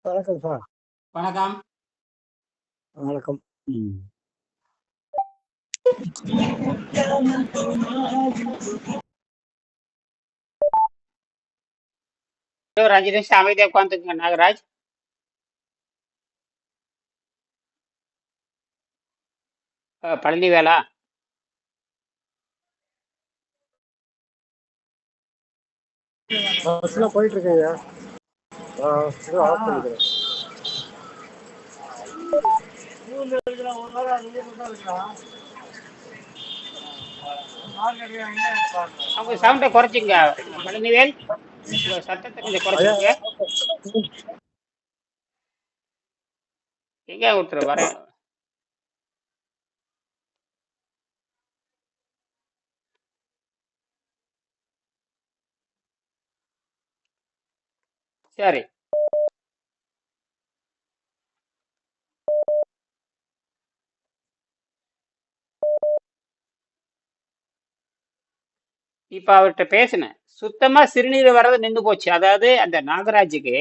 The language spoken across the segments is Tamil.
வணக்கம் சார். வணக்கம். வணக்கம். ஒரு 5 நிமிஷம் அமைதியா உட்காந்துக்குங்க நாகராஜ். பழனி வேலா. பஸ்ல போயிட்டு இருக்கேங்க. ஆஃப் பண்ணிக்கிறேன். அவங்க சவுண்டை குறைச்சிங்க. பழனிவேல், உங்க சத்தத்தை கொஞ்சம் குறைச்சிங்க. எங்க ஒருத்தர் வர. சரி, இப்ப அவர்கிட்ட பேசினேன். சுத்தமா சிறுநீர் வர்றது நின்று போச்சு. அதாவது அந்த நாகராஜுக்கு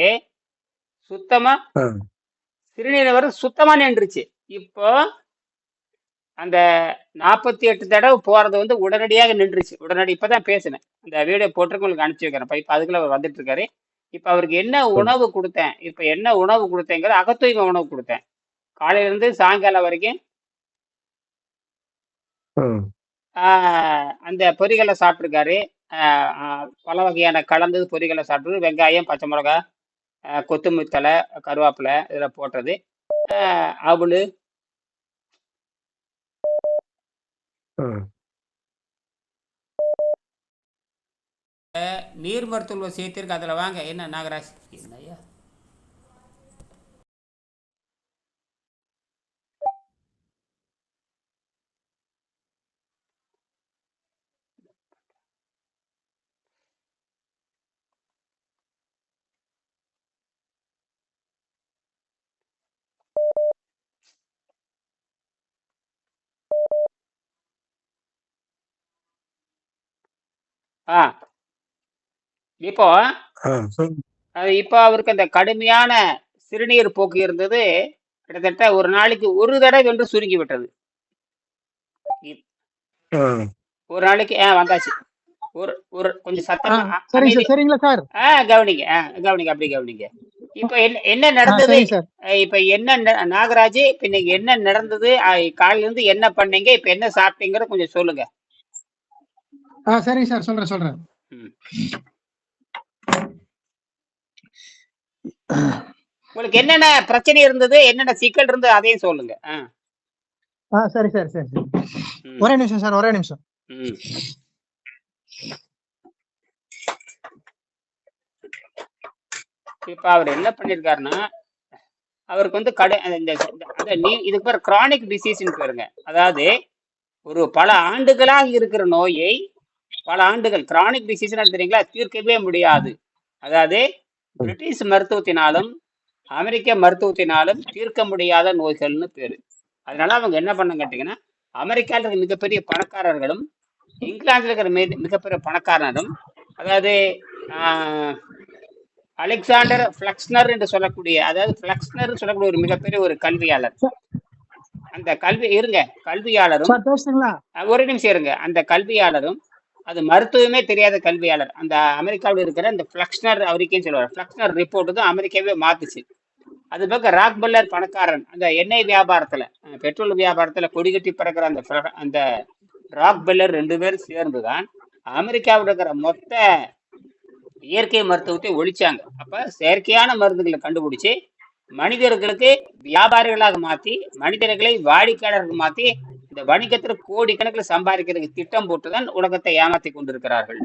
சுத்தமா சிறுநீர் வர்றது சுத்தமா நின்றுச்சு. இப்போ அந்த 48 தடவை போறது வந்து உடனடியாக நின்றுச்சு. இப்பதான் பேசினேன். அந்த வீடியோ போட்டு உங்களுக்கு அனுப்பிச்சு வைக்கிறேன். இப்ப அதுக்குள்ள அவர் வந்துட்டு இருக்காரு. இப்ப அவருக்கு என்ன உணவு கொடுத்தேன், இப்ப என்ன உணவு கொடுத்தேங்கிற அகத்தூய்மை உணவு கொடுத்தேன். காலையில இருந்து சாயங்காலம் வரைக்கும் அந்த பொரிகளை சாப்பிட்டுருக்காரு. பல வகையான கலந்தது பொரிகளை சாப்பிட்டு, வெங்காயம், பச்சை மிளகா, கொத்தமல்லி தழை, கருவேப்பிலை இதில் போட்டது, அவளு, நீர் மருத்துவ சேர்த்திருக்கு. அதில் வாங்க. என்ன நாகராஜ், என்னையா இப்போ இப்போ அவருக்கு அந்த கடுமையான சிறுநீர் போக்கு இருந்தது. கிட்டத்தட்ட ஒரு நாளைக்கு ஒரு தடவை என்று சுருங்கி விட்டது. ஒரு நாளைக்கு வந்தாச்சு. ஒரு ஒரு கொஞ்சம் சத்தமா சரிங்களா சார்? கவனிங்க, கவனிங்க, அப்படி கவனிங்க. இப்ப என்ன நடந்தது? இப்ப என்ன நாகராஜ், இப்ப இன்னைக்கு என்ன நடந்தது? காலையில இருந்து என்ன பண்ணீங்க, இப்ப என்ன சாப்பிட்டீங்கிற கொஞ்சம் சொல்லுங்க. சரிங்க சார், சொல்றேன். உங்களுக்கு என்னென்ன பிரச்சனை இருந்தது, என்னென்ன சிக்கல் இருந்தது, அதையும் சொல்லுங்க. சரி. ஒரே நிமிஷம் சார், ஒரே நிமிஷம். இப்ப அவர் என்ன பண்ணிருக்காருன்னா, அவருக்கு வந்து இதுக்கு பேர் கிரானிக் டிசீஸ்ன்னு பேருங்க. அதாவது ஒரு பல ஆண்டுகளாக இருக்கிற நோயை, பல ஆண்டுகள் கிரானிக் டிசீஸ் தெரியுங்களா, தீர்க்கவே முடியாது. அதாவது பிரிட்டிஷ் மருத்துவத்தினாலும் அமெரிக்க மருத்துவத்தினாலும் தீர்க்க முடியாத நோய்கள்னு பேரு. அதனால அவங்க என்ன பண்ண கேட்டீங்கன்னா, அமெரிக்காவில் இருக்கிற மிகப்பெரிய பணக்காரர்களும் இங்கிலாந்துல இருக்கிற மிகப்பெரிய பணக்காரரும், அதாவது அலெக்சாண்டர் பிளக்ஸ்னர் என்று சொல்லக்கூடிய, அதாவது பிளக்ஸ்னர் சொல்லக்கூடிய ஒரு மிகப்பெரிய ஒரு கல்வியாளர். அந்த கல்வியாளரும் ஒரு நிமிஷம் இருங்க. அந்த கல்வியாளரும், அது மருத்துவமே தெரியாத கல்வியாளர், அந்த அமெரிக்காவில் இருக்கிற அந்த பிளக்ஸ்னர், அவருக்கேன்னு சொல்லுவார். பிளக்ஸ்னர் ரிப்போர்ட் தான் அமெரிக்காவே மாத்துச்சு. அது பக்கம் ராக்பெல்லர் பணக்காரன், அந்த எண்ணெய் வியாபாரத்துல, பெட்ரோல் வியாபாரத்துல கொடிகட்டி பறக்கிற அந்த ராக்பெல்லர் 2 பேரும் சேர்ந்துதான் அமெரிக்காவில் இருக்கிற மொத்த இயற்கை மருத்துவத்தை ஒழிச்சாங்க. அப்ப செயற்கையான மருந்துகளை கண்டுபிடிச்சு மனிதர்களுக்கு வியாபாரிகளாக மாத்தி, மனிதர்களை வாடிக்கையாளர்கள் மாத்தி, இந்த வணிகத்துல கோடிக்கணக்கில் சம்பாதிக்கிறதுக்கு திட்டம் போட்டுதான் உலகத்தை ஏமாத்தி கொண்டிருக்கிறார்கள்.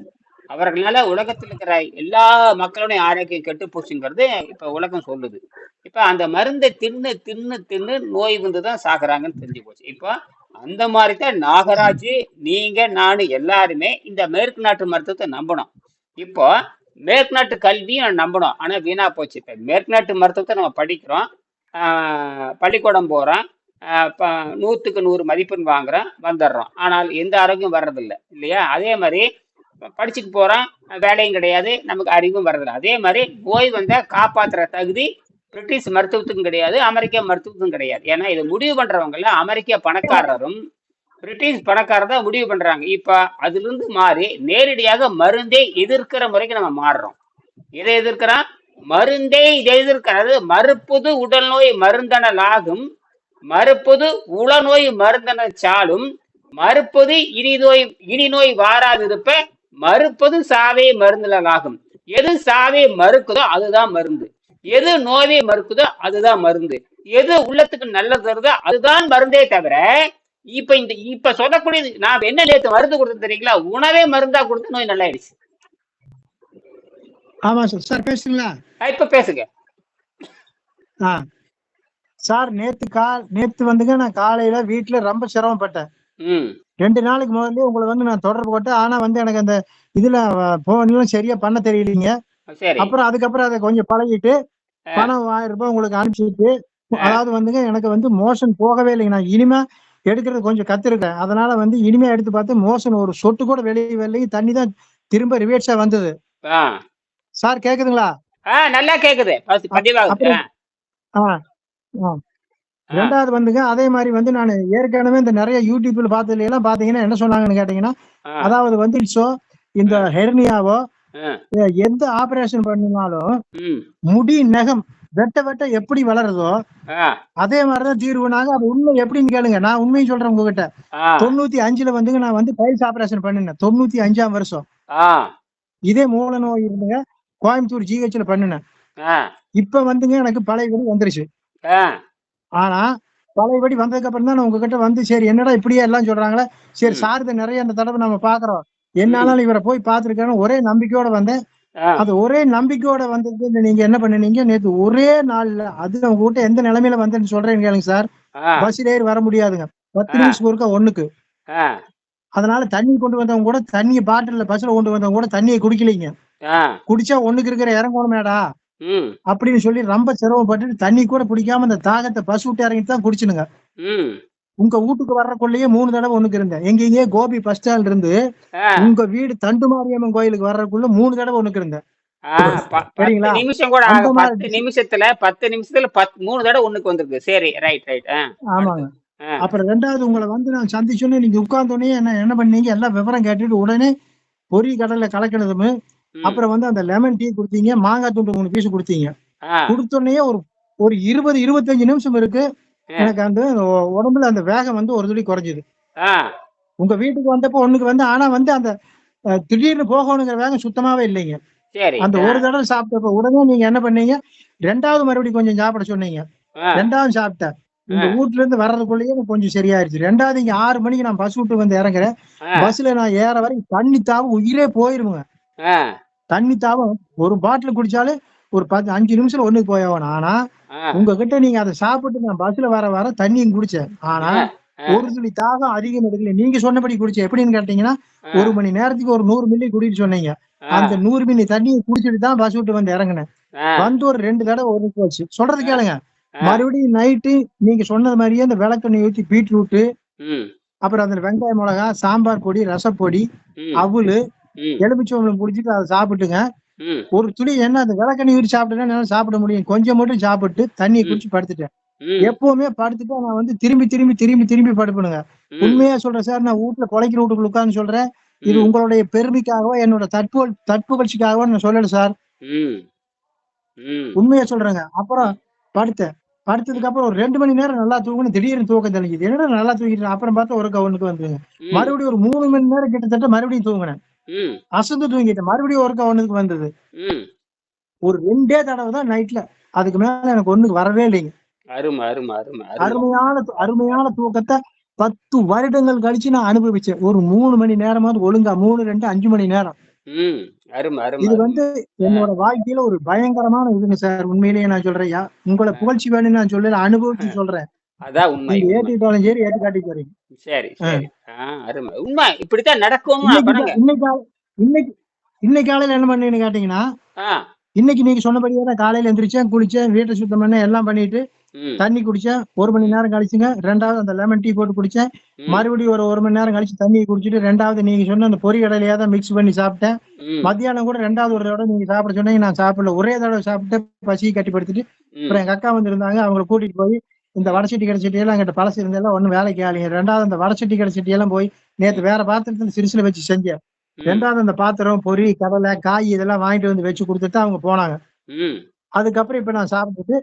அவர்களால உலகத்தில் இருக்கிற எல்லா மக்களுடைய ஆரோக்கியம் கெட்டு போச்சுங்கிறது இப்ப உலகம் சொல்லுது. இப்ப அந்த மருந்தை தின்னு தின்னு தின்னு நோய் வந்துதான் சாகுறாங்கன்னு தெரிஞ்சு போச்சு. இப்போ அந்த மாதிரிதான் நாகராஜ், நீங்க, நானு எல்லாருமே இந்த மேற்கு நாட்டு மருத்துவத்தை நம்பணும். இப்போ மேற்கு நாட்டு கல்வியும் நம்பணும். ஆனா வீணா போச்சு. இப்ப மேற்கு நாட்டு மருத்துவத்தை நம்ம படிக்கிறோம், பள்ளிக்கூடம் போறோம், 100க்கு 100 மதிப்பெண் வாங்குறோம், வந்துடுறோம். ஆனால் எந்த ஆரோக்கியம் வர்றதில்லை இல்லையா? அதே மாதிரி படிச்சுட்டு போறோம், வேலையும் கிடையாது, நமக்கு அறிவும் வர்றதில்லை. அதே மாதிரி நோய் வந்தா காப்பாத்துற தகுதி பிரிட்டிஷ் மருத்துவத்துக்கும் கிடையாது, அமெரிக்க மருத்துவத்துக்கும் கிடையாது. ஏன்னா இது முடிவு பண்றவங்கல அமெரிக்க பணக்காரரும் பிரிட்டிஷ் பணக்காரர் தான் முடிவு பண்றாங்க. இப்ப அதுல இருந்து மாறி நேரடியாக மருந்தே எதிர்க்கிற முறைக்கு நம்ம மாறுறோம். எதை எதிர்க்கிறான்? மருந்தே இதை எதிர்க்கிறது. மறுப்புது உடல் நோய் மருந்தனலாகும், மறுப்புது உளநோய் மருந்தன சாலும், மறுப்பது இனி நோய் வாராதிருப்ப, மறுப்பது சாவே மருந்தனலாகும். எது சாவே மறுக்குதோ அதுதான் மருந்து, எது நோயை மறுக்குதோ அதுதான் மருந்து, எது உள்ளத்துக்கு நல்லது தருதோ அதுதான் மருந்தே தவிர, இப்ப சொல்லக்கூடிய நான் என்ன நேற்று மருந்து கொடுத்து தெரியுங்களா? உணவே மருந்தா கொடுத்து நோய் நல்லா ஆயிடுச்சு. ஆமா சார். சார் பேசுங்களா? இப்ப பேசுங்க. சார் நேத்து வந்துங்க நான் காலையில வீட்டுல ரொம்ப சிரமப்பட்டேன். 2 நாளைக்கு முதல்ல உங்களை வந்து நான் தொடர்பு கொட்டேன். ஆனா வந்து எனக்கு அந்த இதுல போன்லாம் சரியா பண்ண தெரியலீங்க. அப்புறம் அதுக்கப்புறம் அதை கொஞ்சம் பழகிட்டு பணம் 1000 ரூபாய் உங்களுக்கு அனுப்பிச்சுட்டு, அதாவது வந்துங்க எனக்கு வந்து மோஷன் போகவே இல்லைங்க. நான் இனிமே எடுக்கிறது கொஞ்சம் கத்துருக்கேன். அதனால வந்து இனிமே எடுத்து பார்த்து மோஷன் ஒரு சொட்டு கூட வெளியே வரலைங்க. தண்ணி தான் திரும்ப ரிவேர்ஸா வந்தது. சார் கேக்குதுங்களா? நல்லா கேக்குது. ரெண்டாவது வந்துங்க அதே மாதிரி வந்து நான் ஏற்கனவே இந்த நிறைய யூடியூப்ல பார்த்ததுல எல்லாம் பாத்தீங்கன்னா என்ன சொன்னாங்கன்னு கேட்டீங்கன்னா, அதாவது வந்து இந்த ஹெர்னியாவோ எந்த ஆபரேஷன் பண்ணினாலும் முடி நகம் வெட்ட எப்படி வளருதோ அதே மாதிரிதான் தீர்வுனாங்க. அது உண்மை எப்படின்னு கேளுங்க. நான் உண்மையை சொல்றேன் உங்ககிட்ட. 95ல வந்துங்க நான் வந்து பைல்ஸ் ஆபரேஷன் பண்ணினேன். 95ஆம் வருஷம். இதே மூல நோய் இருந்துங்க கோயம்புத்தூர் ஜிஹெச்ல பண்ணினேன். இப்ப வந்துங்க எனக்கு பழையபடி வந்துருச்சு. ஆனா பழையபடி வந்ததுக்கு அப்புறம் தான் நான் உங்ககிட்ட வந்து சரி என்னடா இப்படியே எல்லாம் சொல்றாங்களே, சரி சாரத நிறைய அந்த தடவை நம்ம பாக்குறோம், என்னாலும் இவரை போய் பார்த்திருக்கேன்னு ஒரே நம்பிக்கையோட வந்தேன். அது ஒரே நம்பிக்கையோட வந்தது நீங்க என்ன பண்ணீங்க நேற்று ஒரே நாள்ல, அது உங்ககிட்ட எந்த நிலைமையில வந்தேன்னு சொல்றேன்னு கேளுங்க சார். பஸ்ல ஏறி வர முடியாதுங்க, 10 நிமிஷம் ஒருக்கா ஒண்ணுக்கு. அதனால தண்ணி கொண்டு வந்தவங்க கூட தண்ணியை பாட்டில பஸ்ல கொண்டு வந்தவங்க கூட தண்ணியை குடிக்கலைங்க. குடிச்சா ஒண்ணுக்கு இருக்கிற இறங்கணுமேடா அப்படின்னு சொல்லி ரொம்ப சிரமப்பட்டு தண்ணி கூட பிடிக்காம அந்த தாகத்தை பஸ் விட்டு இறங்கிட்டு தான் குடிச்சுனுங்க. உங்க வீட்டுக்கு வர்றக்குள்ளேயே 3 தடவை ஒண்ணுக்கு இருந்தேன். எங்கேயே கோபி பஸ் ஸ்டாண்ட் இருந்து உங்க வீடு தண்டுமாரியம்மன் கோயிலுக்கு வர்றதுக்குள்ள 3 தடவை ஒண்ணுக்கு இருந்தேன். சரிங்களா? நிமிஷம் கூட 10 நிமிஷத்துல 3 தடவை ஒண்ணுக்கு வந்திருக்கு. சரி, ரைட். ஆமாங்க. அப்புறம் ரெண்டாவது உங்களை வந்து நான் சந்திச்சோன்னே நீங்க உட்கார்ந்தோடனே என்ன பண்ணீங்க, எல்லாம் விவரம் கேட்டுட்டு உடனே பொரி கடலை கலக்கினதும், அப்புறம் வந்து அந்த லெமன் டீ கொடுத்தீங்க, மாங்காய் துண்டு 3 பீஸ் கொடுத்தீங்க. கொடுத்தோடனே ஒரு 20-25 நிமிஷம் இருக்கு எனக்கு அந்த உடம்புல அந்த வேகம் வந்து ஒரு துளி குறைஞ்சது. உங்க வீட்டுக்கு வந்தப்போ ஒண்ணுக்கு வந்து, ஆனா வந்து அந்த திடீர்னு போகணுங்கிற வேகம் சுத்தமாவே இல்லைங்க. அந்த ஒரு தடவை சாப்பிட்டப்ப உடனே நீங்க என்ன பண்ணீங்க, 2வது மறுபடியும் கொஞ்சம் சாப்பிட சொன்னீங்க. 2வது சாப்பிட்டேன். உங்க வீட்டுல இருந்து வர்றதுக்குள்ளேயே கொஞ்சம் சரியாயிருச்சு. 2வது இங்க 6 மணிக்கு நான் பஸ் விட்டு வந்து இறங்குறேன். பஸ்ல நான் ஏற வரைக்கும் தண்ணி தாவும் உயிரே போயிருமுங்க. தண்ணி தாவும் ஒரு பாட்டில் குடிச்சாலே ஒரு 5 நிமிஷம் ஒண்ணுக்கு போயவன். ஆனா உங்ககிட்ட நீங்க அதை சாப்பிட்டு நான் பஸ்ல வர தண்ணியும் குடிச்சேன். ஆனா ஒரு துளி தாகம் அதிகம் எடுக்கல. நீங்க சொன்னபடி குடிச்சேன். எப்படின்னு கேட்டீங்கன்னா 1 மணி நேரத்துக்கு ஒரு 100 மில்லி குடின்னு சொன்னீங்க. அந்த 100 மில்லி தண்ணியை குடிச்சிட்டு தான் பஸ் விட்டு வந்து இறங்கினேன். வந்து ஒரு 2 தடவை ஒதுக்கி வச்சு சொல்றது கேளுங்க. மறுபடியும் நைட்டு நீங்க சொன்னது மாதிரியே அந்த விளக்கெண்ணெய் ஊற்றி பீட்ரூட்டு, அப்புறம் அந்த வெங்காய மிளகா, சாம்பார் பொடி, ரசப்பொடி, அவுளு, எலுமிச்சம்பழம் குடிச்சிட்டு அதை சாப்பிட்டுங்க. ஒரு துளி என்ன அந்த விளக்கெண்ணெய் ஊற்றி சாப்பிட்டேன்னா சாப்பிட முடியும். கொஞ்சம் மட்டும் சாப்பிட்டு தண்ணியை குடிச்சு படுத்துட்டேன். எப்பவுமே படுத்துட்டு நான் வந்து திரும்பி படுப்பணுங்க. உண்மையா சொல்றேன் சார். நான் வீட்டுல குலைக்கிற வீட்டுக்குள்ள உட்கார்ந்து சொல்றேன். இது உங்களுடைய பெருமைக்காகவோ என்னோட தற்புகழ்ச்சிக்காகவோ நான் சொல்லல சார். உண்மையா சொல்றேங்க. அப்புறம் படுத்ததுக்கு அப்புறம் ஒரு 2 மணி நேரம் நல்லா தூங்கணும். திடீர்னு தூக்கம் தெளிக்குது. என்னடா நல்லா தூங்கிட்டு அப்புறம் பார்த்தா ஒரு கவுனுக்கு வந்துருங்க. மறுபடியும் ஒரு 3 மணி நேரம் கிட்டத்தட்ட மறுபடியும் தூங்கினேன். அசந்து தூங்கிட்டேன். மறுபடியும் ஒரு கவுனுக்கு வந்தது. ஒரு 2 தடவை தான் நைட்ல. அதுக்கு மேல எனக்கு ஒண்ணுக்கு வரவே இல்லைங்க. அருமையான தூக்கத்தை 10 வருடங்கள் கழிச்சு நான் அனுபவிச்சேன். ஒரு 3 மணி நேரமாவது ஒழுங்கா 3, 2, 5 மணி நேரம். இது வந்து என்னோட வாழ்க்கையில ஒரு பயங்கரமான இதுங்க சார். உண்மையிலேயே நான் சொல்றேன். உங்களை புகழ்ச்சி வேணும்னு நான் சொல்லல, அனுபவிச்சு சொல்றேன். அதான் உண்மை. ஏற்றிட்டாலும் சரி, ஏற்றுக்காட்டி போறீங்க. சரி. அருமை. உண்மை. இப்படித்தான் நடக்கும். இன்னைக்கு காலையில என்ன பண்ணீங்கன்னு கேட்டீங்கன்னா, இன்னைக்கு நீங்க சொன்னபடியே தான் காலையில எந்திரிச்சேன், குளிச்சேன், வீட்டை சுத்தம் பண்ண எல்லாம் பண்ணிட்டு ம் தண்ணி குடிச்சேன். 1 மணி நேரம் கழிச்சுங்க 2வது அந்த லெமன் டீ போட்டு குடிச்சேன். ம் மறுபடியும் ஒரு 1 மணி நேரம் கழிச்சு தண்ணிய குடிச்சிட்டு 2வது நீங்க சொன்ன அந்த பொரி கடலையா தான் மிக்ஸ் பண்ணி சாப்பிட்டேன். ம் மத்தியானம் கூட 2வது ஒரு தடவை நீங்க சாப்பிட சொன்னீங்க. நான் சாப்பிடல. ஒரே தடவை சாப்பிட்டு பசியை கட்டிப்படுத்திட்டு ம் அப்புறம் எங்க அக்கா வந்திருந்தாங்க. அவங்கள கூட்டிட்டு போய் இந்த வடச்சட்டி கடைச்சட்டி எல்லாம் என்கிட்ட பழசு இருந்தெல்லாம் ஒண்ணும் வேலைக்கு ஆகலைங்க. 2வது அந்த வடச்சட்டி கடைச்சட்டி எல்லாம் போய் நேத்து வேற பாத்திரத்துல சிறுசுல வச்சு செஞ்சேன். ம் 2வது அந்த பாத்திரம், பொரி, கடலை, காய் இதெல்லாம் வாங்கிட்டு வந்து வச்சு கொடுத்துட்டு அவங்க போனாங்க. ம் அதுக்கப்புறம் இப்ப நான் சாப்பிட்டுட்டு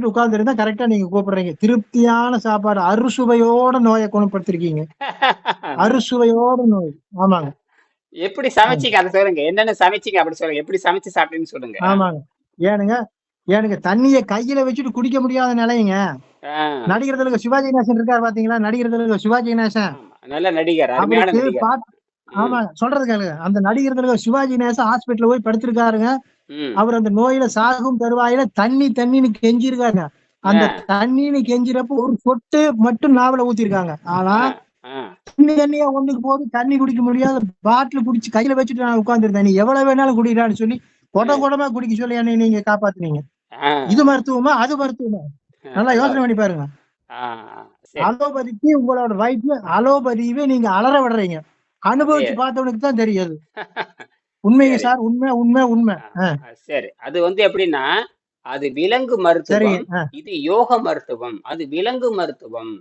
உட்கார்ந்துருந்தா கரெக்டா நீங்க கூப்பிடுறீங்க. திருப்தியான சாப்பாடு, அறுசுவையோட நோயை குணப்படுத்திருக்கீங்க. அறுசுவையோட நோய். ஆமாங்க, எப்படி ஆமா, சமைச்சீங்க அதை சொல்லுங்க. என்னென்ன சமைச்சீங்க அப்படி சொல்லுங்க. எப்படி சமைச்சு சாப்பிட்டீங்கன்னு சொல்லுங்க. ஆமாங்க. ஏனுங்க ஏனுங்க தண்ணிய கையில வச்சுட்டு குடிக்க முடியாத நிலைங்க. ஆ, நடிகர் திலகம் சிவாஜி கணேசன் இருக்காரு பாத்தீங்களா? நடிகர் திலகம் சிவாஜி கணேசன் ஆமா. நல்ல நடிகர், அருமையான அவருக்கு நடிகர். பாட் ம் ஆமாங்க சொல்றது கேளுங்க. அந்த நடிகர் திலகம் சிவாஜி கணேசன் ஹாஸ்பிட்டல்ல போய் படுத்திருக்காருங்க. ம் அவர் அந்த நோயில சாகும் தருவாயில தண்ணின்னு கெஞ்சிருக்காங்க. ஆ அந்த தண்ணின்னு கெஞ்சிறப்ப ஒரு சொட்டு மட்டும் நாவல ஊத்திருக்காங்க. ஆனா ஆ ஆ தண்ணியா ஒண்ணுக்கு போது தண்ணி குடிக்க முடியாத பாட்டில் குடிச்சு கையில வச்சுட்டு நான் உட்கார்ந்துருந்தேன். நீ எவ்வளவு வேணாலும் குடிக்கிறான்னு சொல்லி குடமா குடிக்க சொல்லி என்னை நீங்க காப்பாத்துனீங்க. ஆ இது மருத்துவமா அது மருத்துவமா? நல்லா நல்லா யோசனை பண்ணி பாருங்க. ஆ சரி. அலோபதிக்கு உங்களோட வயிற்று அலோபதியவே நீங்க அலற விடுறீங்க. அதே அனுபவிச்சு பார்த்தவனுக்கு தான் தெரியாது. உண்மைங்க சரி. சார், உண்மை. சரி, அது எப்படின்னா, அது விலங்கு சரிங்க. மருத்துவம், இது யோக மருத்துவம், அது விலங்கு மருத்துவம்.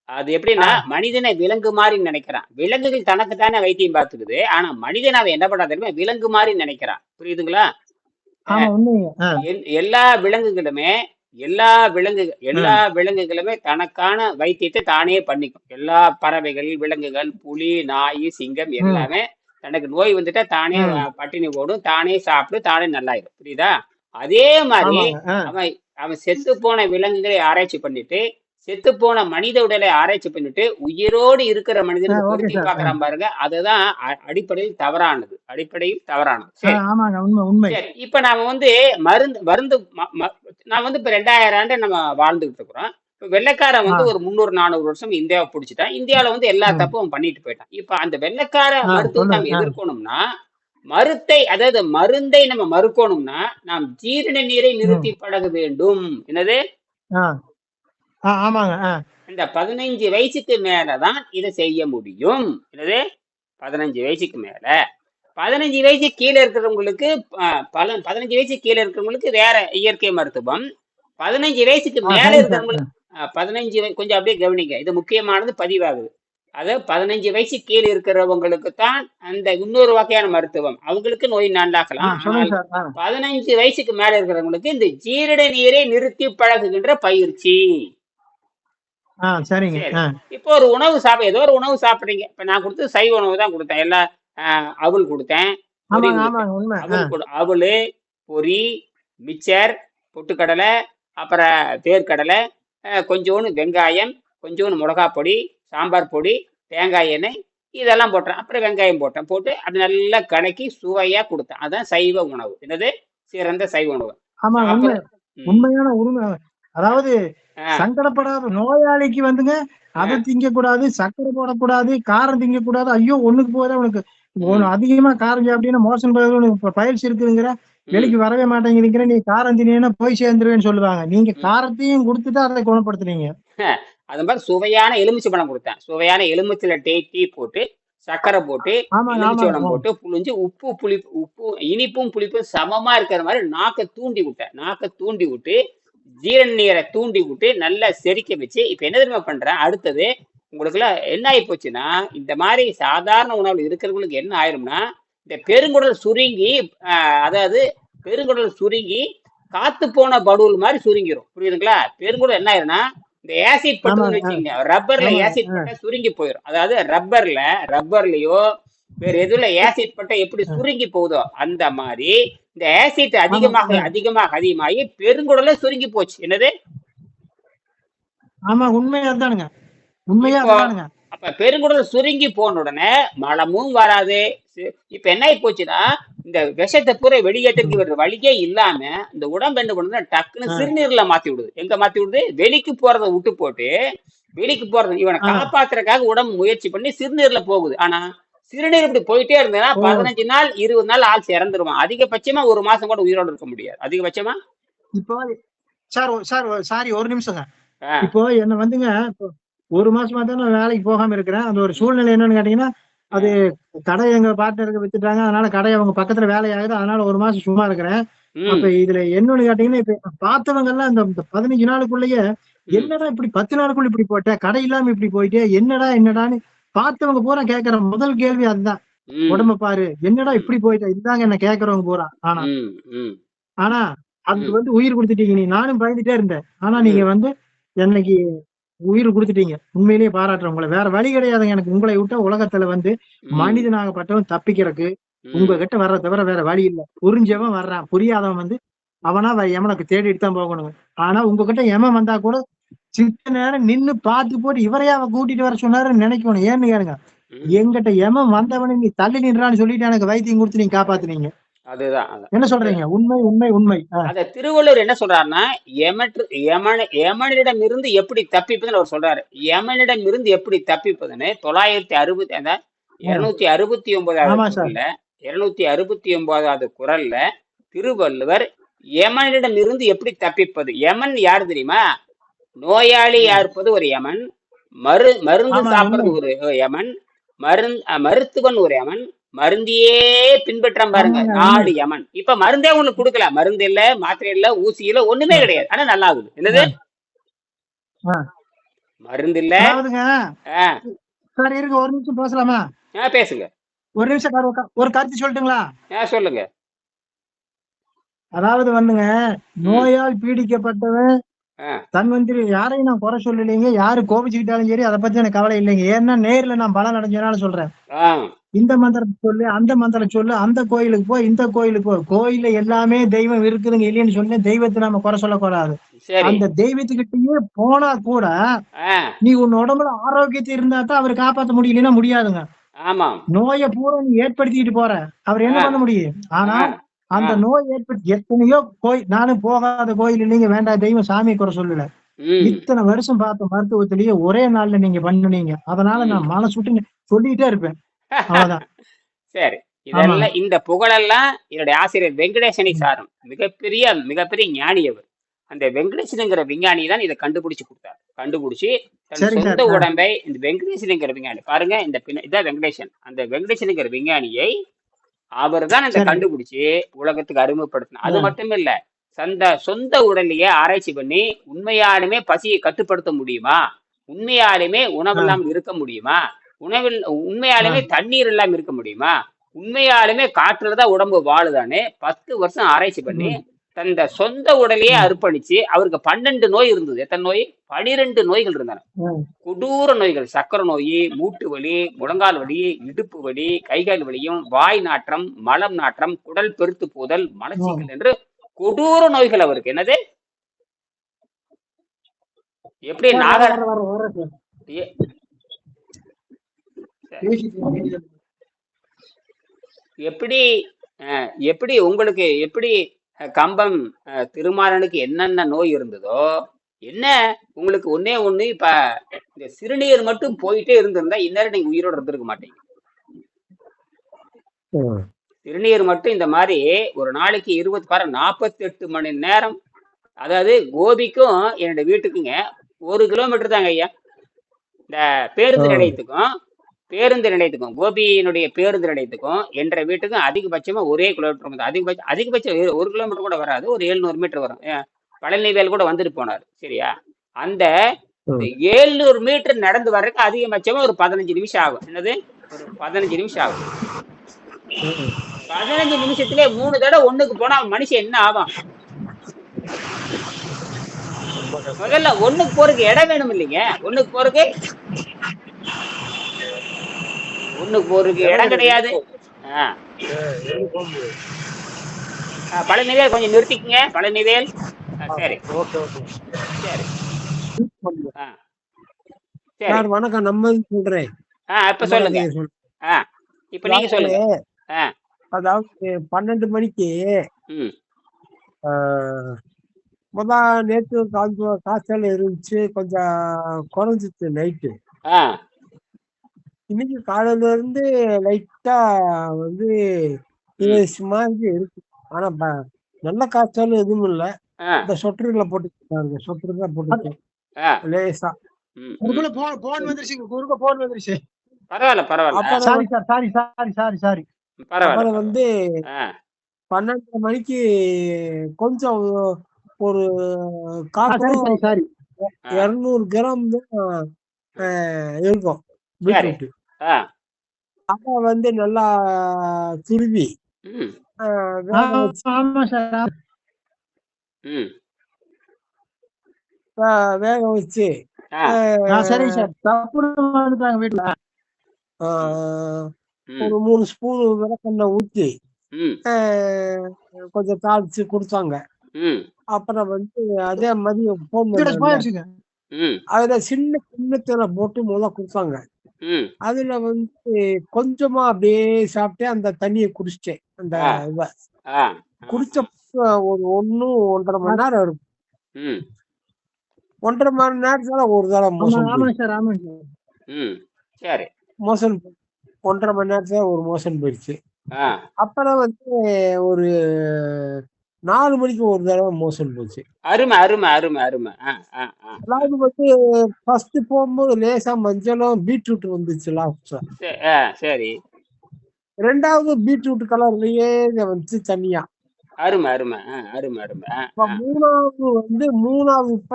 அது எப்படின்னா, மனிதனை விலங்கு மாதிரி நினைக்கிறான். விலங்குகள் தனக்கு தானே வைத்தியம் பார்த்துக்குது. ஆனா மனிதன் அவன் என்ன பண்ணா தெரியுமா, விலங்கு மாதிரி நினைக்கிறான். புரியுதுங்களா? ஆமா, உண்மைங்க. எல்லா விலங்குகளுமே எல்லா விலங்குகளுமே தனக்கான வைத்தியத்தை தானே பண்ணிக்கும். எல்லா பறவைகள், விலங்குகள், புலி, நாய், சிங்கம் எல்லாமே தனக்கு நோய் வந்துட்டா தானே பட்டினி போடும், தானே சாப்பிடும், தானே நல்லாயிடும். புரியுதா? அதே மாதிரி ஆமாங்க. அவன் அவன் செத்து போன விலங்குகளை ஆராய்ச்சி பண்ணிட்டு, செத்து போன மனித உடலை ஆராய்ச்சி பண்ணிட்டு, உயிரோடு இருக்கிற மனிதனுக்கு ஓகே பொருத்தி சார். பார்க்கறான் பாருங்க. அதுதான் அடிப்படையில் தவறானது. சரி. ஆமாங்க, உண்மை. சரி, இப்ப நாம மருந்து மருந்து நான் இப்ப 2000 ஆண்டு நம்ம வாழ்ந்துகிட்டு இருக்கிறோம். இப்ப வெள்ளைக்காரன் ஒரு 300 400 வருஷம் இந்தியாவை பிடிச்சிட்டான். இந்தியாவில எல்லா தப்பும் பண்ணிட்டு போயிட்டான். இப்ப அந்த வெள்ளைக்கார மருத்துவத்தை நம்ம எதிர்க்கணும்னா, அதாவது மருந்தை நம்ம மறுக்கணும்னா, நாம் ஜீரண நீரை நிறுத்தி பழக வேண்டும். என்னது? ஆமாங்க. இந்த 15 வயசுக்கு மேலதான் இதை செய்ய முடியும். என்னது? 15 வயசுக்கு மேல. 15 வயசு கீழே இருக்கிறவங்களுக்கு 15 வயசு கீழே இருக்கிறவங்களுக்கு வேற இயற்கை மருத்துவம். 15 வயசுக்கு மேல இருக்கிறவங்களுக்கு 15 கொஞ்சம் அப்படியே கவனிங்க. இது முக்கியமானது பதிவாகுது. அதாவது 15 வயசு கீழே இருக்கிறவங்களுக்கு தான் அந்த இன்னொரு வகையான மருத்துவம். அவங்களுக்கு நோய் நல்லாக்கலாம். ஆனால் 15 வயசுக்கு மேல இருக்கிறவங்களுக்கு இந்த ஜீரண நீரை நிறுத்தி பழகுகின்ற பயிற்சி. சரிங்க. இப்போ ஒரு உணவு ஏதோ ஒரு உணவு சாப்பிடுறீங்க. இப்ப நான் கொடுத்து சைவ உணவு தான் கொடுத்தேன். எல்லா அவல் கொடுத்தேன், அவலு, பொரி, மிச்சர், பொட்டுக்கடலை, அப்புறம் வேர்க்கடலை, கொஞ்சோண்டு வெங்காயம், கொஞ்சோண்டு மிளகா பொடி, சாம்பார் பொடி, தேங்காய் எண்ணெய் இதெல்லாம் போட்டேன். அப்புறம் வெங்காயம் போட்டு அப்படி நல்லா கணக்கி சுவையா கொடுத்தேன். அதான் சைவ உணவு. என்னது? சிறந்த சைவ உணவு. உண்மையான உரிமை. அதாவது சங்கடப்படாத நோயாளிக்கு அதை திங்க கூடாது, சர்க்கரை போடக்கூடாது, காரம் திங்க கூடாது. ஐயோ ஒண்ணுக்கு போதா உனக்கு அதிகமா காரம் சாப்பிட்டீங்கன்னா மோசம் பயிற்சி இருக்குங்கிற, வெளிக்கு வரவே மாட்டேங்கிறீங்கிற, நீ காரம் தின்னா போய் சேர்ந்துருவேன்னு சொல்லுவாங்க. நீங்க காரத்தையும் கொடுத்துட்டு அதை குணப்படுத்துறீங்க. அது மாதிரி சுவையான எலுமிச்சை பழம் கொடுத்தேன். சுவையான எலுமிச்சையில டீ போட்டு, சர்க்கரை போட்டு, எலுமிச்சம்பழம் போட்டு, புளிஞ்சு உப்பு இனிப்பும் புளிப்பும் சமமா இருக்கிற மாதிரி நாக்கை தூண்டி விட்டு ஜீரண நீரை தூண்டி விட்டு நல்லா செரிக்க வச்சு, இப்ப என்ன தெரியுமா பண்றேன்? அடுத்தது உங்களுக்கு எல்லாம் என்ன ஆகி போச்சுன்னா, இந்த மாதிரி சாதாரண உணவுல இருக்கிறவங்களுக்கு என்ன ஆயிரும்னா, இந்த பெருங்குடல் சுருங்கி காத்து போன படுவல் மாதிரி சுருங்கிரும். புரியுதுங்களா? பெருங்குடல் என்ன ஆயிரும்னா, இந்த ஆசிட் பட்டுன்னு வச்சுக்கோங்க, ரப்பர்ல ஆசிட் பட்டா சுருங்கி போயிடும். அதாவது ரப்பர்லயோ வேற எதுல ஆசிட் பட்டா எப்படி சுருங்கி போகுதோ அந்த மாதிரி இந்த ஆசிட் அதிகமாகி பெருங்குடல சுருங்கி போச்சு. என்னது? அப்ப பெருங்குடல் சுருங்கி போன உடனே மலமும் வராது. இப்ப என்ன ஆகி போச்சுன்னா, இந்த விஷத்தை பூரா வெளியேற்றத்துக்கு வர்ற வழியே இல்லாம இந்த உடம்பு என்ன பண்ணுதுன்னா டக்குன்னு சிறுநீர்ல மாத்தி விடுது. எங்க மாத்தி விடுது? வெளிக்கு போறதை விட்டு போட்டு இவனை காப்பாத்துறதுக்காக உடம்பு முயற்சி பண்ணி சிறுநீர்ல போகுது. ஆனா சிறுநீர் இப்படி போயிட்டே இருந்ததுன்னா 15 நாள் 20 நாள் ஆள் இறந்துருவான். அதிகபட்சமா 1 மாசம் கூட உயிரோடு இருக்க முடியாது. அதிகபட்சமா சார் சார் சாரி ஒரு நிமிஷங்க. ஆ, இப்போ என்ன வந்துங்க இப்போ 1 மாசமா தான் நான் வேலைக்கு போகாம இருக்கிறேன். அந்த ஒரு சூழ்நிலை என்னன்னு கேட்டீங்கன்னா, அது கடை எங்க பார்ட்னருக்கு வித்துட்டாங்க. அதனால கடை அவங்க பக்கத்துல வேலையாகுது. அதனால 1 மாசம் சும்மா இருக்கிறேன். அப்ப ம், இதுல என்னன்னு கேட்டீங்கன்னா, இப்ப பார்த்தவங்க எல்லாம் இந்த 15 நாளுக்குள்ளேயே ம், என்னடா இப்படி 10 நாளுக்குள்ள இப்படி போட்ட? கடை இல்லாம இப்படி போயிட்டே என்னடான்னு பார்த்தவங்க பூரா கேட்கிற முதல் கேள்வி அதுதான். ம், உடம்ப பாரு. என்னடா ம், இப்படி போயிட்ட? இதுதாங்க என்ன கேட்கறவங்க பூரா. ம், ம், ஆனா அதுக்கு ம், வந்து உயிர் குடுத்துட்டீங்க நீ. நானும் பயந்துட்டே இருந்தேன். ஆனா நீங்க ம், வந்து என்னைக்கு உயிர் குடுத்துட்டீங்க. உண்மையிலேயே பாராட்டுறேன் உங்கள. வேற வழி கிடையாதுங்க எனக்கு. உங்களை விட்டா உலகத்துல வந்து ம், மனிதனாகப்பட்டவன் தப்பிக்கிறக்கு ம். உங்ககிட்ட வர்றத தவிர வேற வழி இல்ல. புரிஞ்சவன் வர்றான். புரியாதவன் வந்து அவனா எமனுக்கு தேடிட்டு தான் போகணுங்க. ஆனா உங்ககிட்ட எமன் வந்தா கூட சித்த நேரம் நின்னு பார்த்து போட்டு இவரையா அவ கூட்டிட்டு வர சொன்னாருன்னு நினைக்கணும். ஏன்னு கேளுங்க. ம். என்கிட்ட எமன் வந்தவனை நீ தள்ளி நின்றான்னு சொல்லிட்டு எனக்கு வைத்தியம் கொடுத்து நீங்க காப்பாத்துனீங்க. அதுதான் அதான். என்ன சொல்றீங்க? உண்மை, உண்மை, உண்மை. அத திருவள்ளுவர் என்ன சொல்றாருன்னா, யமனிடமிருந்து எப்படி தப்பிப்பதுன்னு அவர் சொல்றாரு. யமனிடமிருந்து எப்படி தப்பிப்பதுன்னு 960 அந்த ஆ. 269வது ஆமா சார். குறள்ல 269வது குறள்ல திருவள்ளுவர் யமனிடமிருந்து எப்படி தப்பிப்பது? யமன் யாரு தெரியுமா? நோயாளியா இருப்பது ஒரு யமன், மருந்து ஆமா உண்மை. சாப்பிடுறது ஒரு யமன், மருத்துவன் ஒரு யமன், மருந்தியே பின்பற்றாம பாருங்க ஆமாங்க உண்மை. நாடு யமன். இப்ப மருந்தே உங்களுக்கு கொடுக்கல, மருந்து இல்ல, மாத்திரை இல்ல, ஊசி இல்ல, ஒண்ணுமே ஆ, கிடையாது. ஆனா நல்லா ஆகுது. என்னது? ஆ, ஆ. மருந்து இல்ல. அதாவதுங்க ஆ, சார் இருங்க ஒரு நிமிஷம் பேசலாமா? பேசுங்க. ஒரு நிமிஷம் சார் ஒரு கருத்து சொல்லட்டுங்களா? சொல்லுங்க. அதாவது வந்துங்க ம். நோயால் பீடிக்கப்பட்டவன் ஆ, தன் வந்து யாரையும் நான் குறை சொல்லலைங்க. யாரு கோபிச்சுக்கிட்டாலும் சரி அதை பத்தி எனக்கு கவலை இல்லைங்க. ஏன்னா நேர்ல நான் பலன் அடைஞ்சனால சொல்றேன். ஆ, இந்த மந்திரத்தை சொல்லு, அந்த மந்திரம் சொல்லு, அந்த கோயிலுக்கு போ, இந்த கோயிலுக்கு போ. கோயில்ல எல்லாமே தெய்வம் இருக்குதுங்க இல்லைன்னு சொல்லி தெய்வத்தை நாம குறை சொல்லக்கூடாது. சரி. அந்த தெய்வத்துக்கிட்டயே போனா கூட ஆ, நீ உன் உடம்புல ஆரோக்கியத்தை இருந்தா தான் அவர் காப்பாத்த முடியலன்னா முடியாதுங்க. ஆமாம். நோயை பூரா நீ ஏற்படுத்திட்டு போற. அவர் என்ன ஆ, பண்ண முடியும்? ஆனா ஆ, ஆ. அந்த நோய் ஏற்படுத்தி எத்தனையோ நானும் போகாத கோயில் இல்லைங்க, வேண்டாம் தெய்வம் சாமி குறை சொல்லல. ம், இத்தனை வருஷம் பார்த்த மருத்துவத்திலேயே ஒரே நாள்ல நீங்க பண்ணுனீங்க. அதனால ம். நான் மனசு விட்டு சொல்லிட்டே இருப்பேன். அவ்வளவுதான். சரி. ஆமா. இதெல்லாம் இந்த புகழெல்லாம் என்னுடைய ஆசிரியர் வெங்கடேசனை சாரும். மிகப்பெரிய மிகப்பெரிய ஞானி அவர். அந்த வெங்கடேசனுங்கிற விஞ்ஞானி தான் இதை கண்டுபிடிச்சு கொடுத்தார். கண்டுபிடிச்சு தன் சரிங்க சொந்த சார். உடம்பை இந்த வெங்கடேசனுங்கிற விஞ்ஞானி பாருங்க, இதான் வெங்கடேசன். அந்த வெங்கடேசனுங்கிற விஞ்ஞானியை அவர் தான் இந்த சரி. கண்டுபிடிச்சு உலகத்துக்கு அறிமுகப்படுத்தினார். அது ஆ, மட்டும் இல்ல, சொந்த உடலையே ஆராய்ச்சி பண்ணி உண்மையாலுமே பசியை கட்டுப்படுத்த முடியுமா? உண்மையாலுமே ஆ, உணவில்லாமல் இருக்க முடியுமா? உணவில் ஆ, உண்மையாலுமே தண்ணீர் இல்லாம இருக்க முடியுமா? உண்மையாலுமே காற்றுலதான் உடம்பு வாழுதானே 10 வருஷம் ஆராய்ச்சி பண்ணி ம், தந்த சொந்த உடலையே ம், அர்ப்பணிச்சு அவருக்கு 12 நோய் இருந்தது. எத்தனை நோய்? 12 நோய்கள் இருந்தன. ம், கொடூர நோய்கள். சக்கரை நோய், மூட்டு வலி, முழங்கால் வலி, இடுப்பு வலி, கைகால் வலியும், வாய் நாற்றம், மலம் நாற்றம், குடல் பெருத்து போதல், ம். மலச்சிக்கல் என்று கொடூர நோய்கள் அவருக்கு. என்னது? எப்படி சார் நாகர் வர சார். எ- பேசிட்டு எப்படி எப்படி உங்களுக்கு எப்படி கம்பம் திருமாறனுக்கு என்னென்ன நோய் இருந்ததோ, என்ன உங்களுக்கு ஒண்ணே ஒண்ணு, இப்ப இந்த சிறுநீர் மட்டும் போயிட்டே இருந்திருந்தா இந்நேரம் நீங்க உயிரோட இருந்திருக்க மாட்டீங்க. ம். சிறுநீர் மட்டும் இந்த மாதிரி ஒரு நாளைக்கு 48 மணி நேரம். அதாவது கோபிக்கும் என்னோட வீட்டுக்குங்க 1 கிலோமீட்டர் தாங்க ஐயா. இந்த பேருந்து நிலையத்துக்கும் கோபியினுடைய பேருந்து நிலையத்துக்கும் என்ற வீட்டுக்கும் அதிகபட்சமா ஒரே கிலோமீட்டர். அதிகபட்சம் 1 கிலோமீட்டர் கூட வராது, ஒரு 700 மீட்டர் வரும். பழனிவேல் கூட வந்துட்டு போனார். சரியா? அந்த ம். 700 மீட்டர் நடந்து வர்றதுக்கு அதிகபட்சமா ஒரு 15 நிமிஷம் ஆகும். என்னது? ஒரு 15 நிமிஷம் ஆகும். 15 நிமிஷத்திலே 3 தடவை ஒண்ணுக்கு போனா மனுஷன் என்ன ஆவான்? முதல்ல ஒண்ணுக்கு போறதுக்கு இடம் வேணும் இல்லைங்க. ஒண்ணுக்கு போறதுக்கு இடம் கிடையாது. பழனிவேல் கொஞ்சம் நிறுத்திக்கங்க. பழனிவேல். சரி சரி. சரி. வணக்கம். நம்ம சொல்றேன். இப்ப சொல்லுங்க. இப்ப நீங்க சொல்லுங்க. அதாவது 12 மணிக்கு ம். நேற்று காய்ச்சல் இருந்துச்சு, கொஞ்சம் குறைஞ்சிச்சு நைட்டு. இன்னைக்கு காலையில இருந்து லைட்டா வந்து மாதிரி இருக்கு. ஆனா நல்ல காய்ச்சல் எதுவும் இல்லை. இந்த சொட்டர்ல போட்டு சொட்டர் தான் போட்டு லேசா போன் வந்துருச்சு குறுக்க போன் வந்துருச்சு. பரவாயில்ல பரவாயில்ல. Sorry sir sorry sorry sorry sorry. பரவாயில்ல. வந்து 12 மணிக்கு கொஞ்சம் ஒரு சாரி 200 கிராம் தான் இருக்கும் பீட்ரூட். அத வந்து நல்லா துருவி வேக வச்சு ஒரு 3 ஸ்பூன் விளக்கெண்ணெய் ஊத்தி கொஞ்சம் தாளிச்சு கொடுத்தாங்க. அப்புறம் வந்து அதே மாதிரி அதுல சின்ன கிண்ணத்துல போட்டு முதல்ல கொடுத்தாங்க. அதுல வந்து கொஞ்சமா அப்படியே சாப்பிட்டு அந்த தண்ணியை குடிச்சிட்டேன். அந்த இத குடிச்ச ஒரு 1.5 மணி நேரம் இருக்கும். 1.5 மணி நேரத்துல ஒரு தடவை மோசம் 1.5 மணி நேரத்துல ஒரு மோசம் போயிடுச்சு. அப்புறம் வந்து ஒரு 4 மணிக்கு ஒரு தடவை மோசம் போச்சு. அருமை அருமை அருமை அருமை. அதாவது வந்து ஃபர்ஸ்ட் போகும்போது லேசா மஞ்சளும் பீட்ரூட் வந்துச்சு லாஸ்ட்ல. சரி. 2வது பீட்ரூட் கலர்லயே வந்து தனியா. அருமை அருமை அருமை அருமை. 3வது இப்ப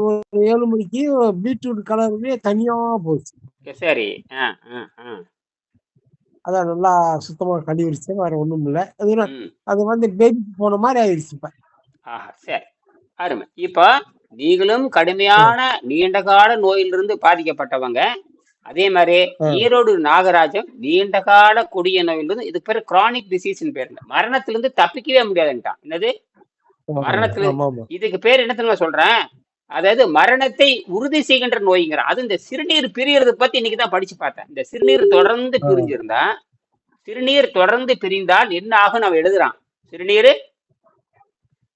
ஒரு 7 மணிக்கு பீட்ரூட் கலர்லயே தனியா போச்சு. சரி. அதான் நல்லா சுத்தமா கழுவிடுச்சு, வேற ஒண்ணும் இல்ல. அது வந்து பேபி போன மாதிரி ஆயிடுச்சு இப்ப. சரி அருமை. இப்ப நீங்களும் கடுமையான நீண்ட கால நோயிலிருந்து பாதிக்கப்பட்டவங்க. அதே மாதிரி ஈரோடு நாகராஜன் நீண்ட கால கொடிய நோயிலிருந்து, இது பேரு கிரானிக் டிசீஸ் பேருங்க. மரணத்திலிருந்து தப்பிக்கவே முடியாதுன்ட்டான். என்னது மரணத்துல? இதுக்கு பேர் என்ன தெரியுமா சொல்றேன்? அதாவது மரணத்தை உறுதி செய்கின்ற நோய்ங்கிற. அது இந்த சிறுநீர் பிரியறத பத்தி இன்னைக்குதான் படிச்சு பார்த்தேன். இந்த சிறுநீர் தொடர்ந்து பிரிஞ்சிருந்தா, சிறுநீர் தொடர்ந்து பிரிந்தால் என்ன ஆகும் நான் எழுதுறான். சிறுநீர்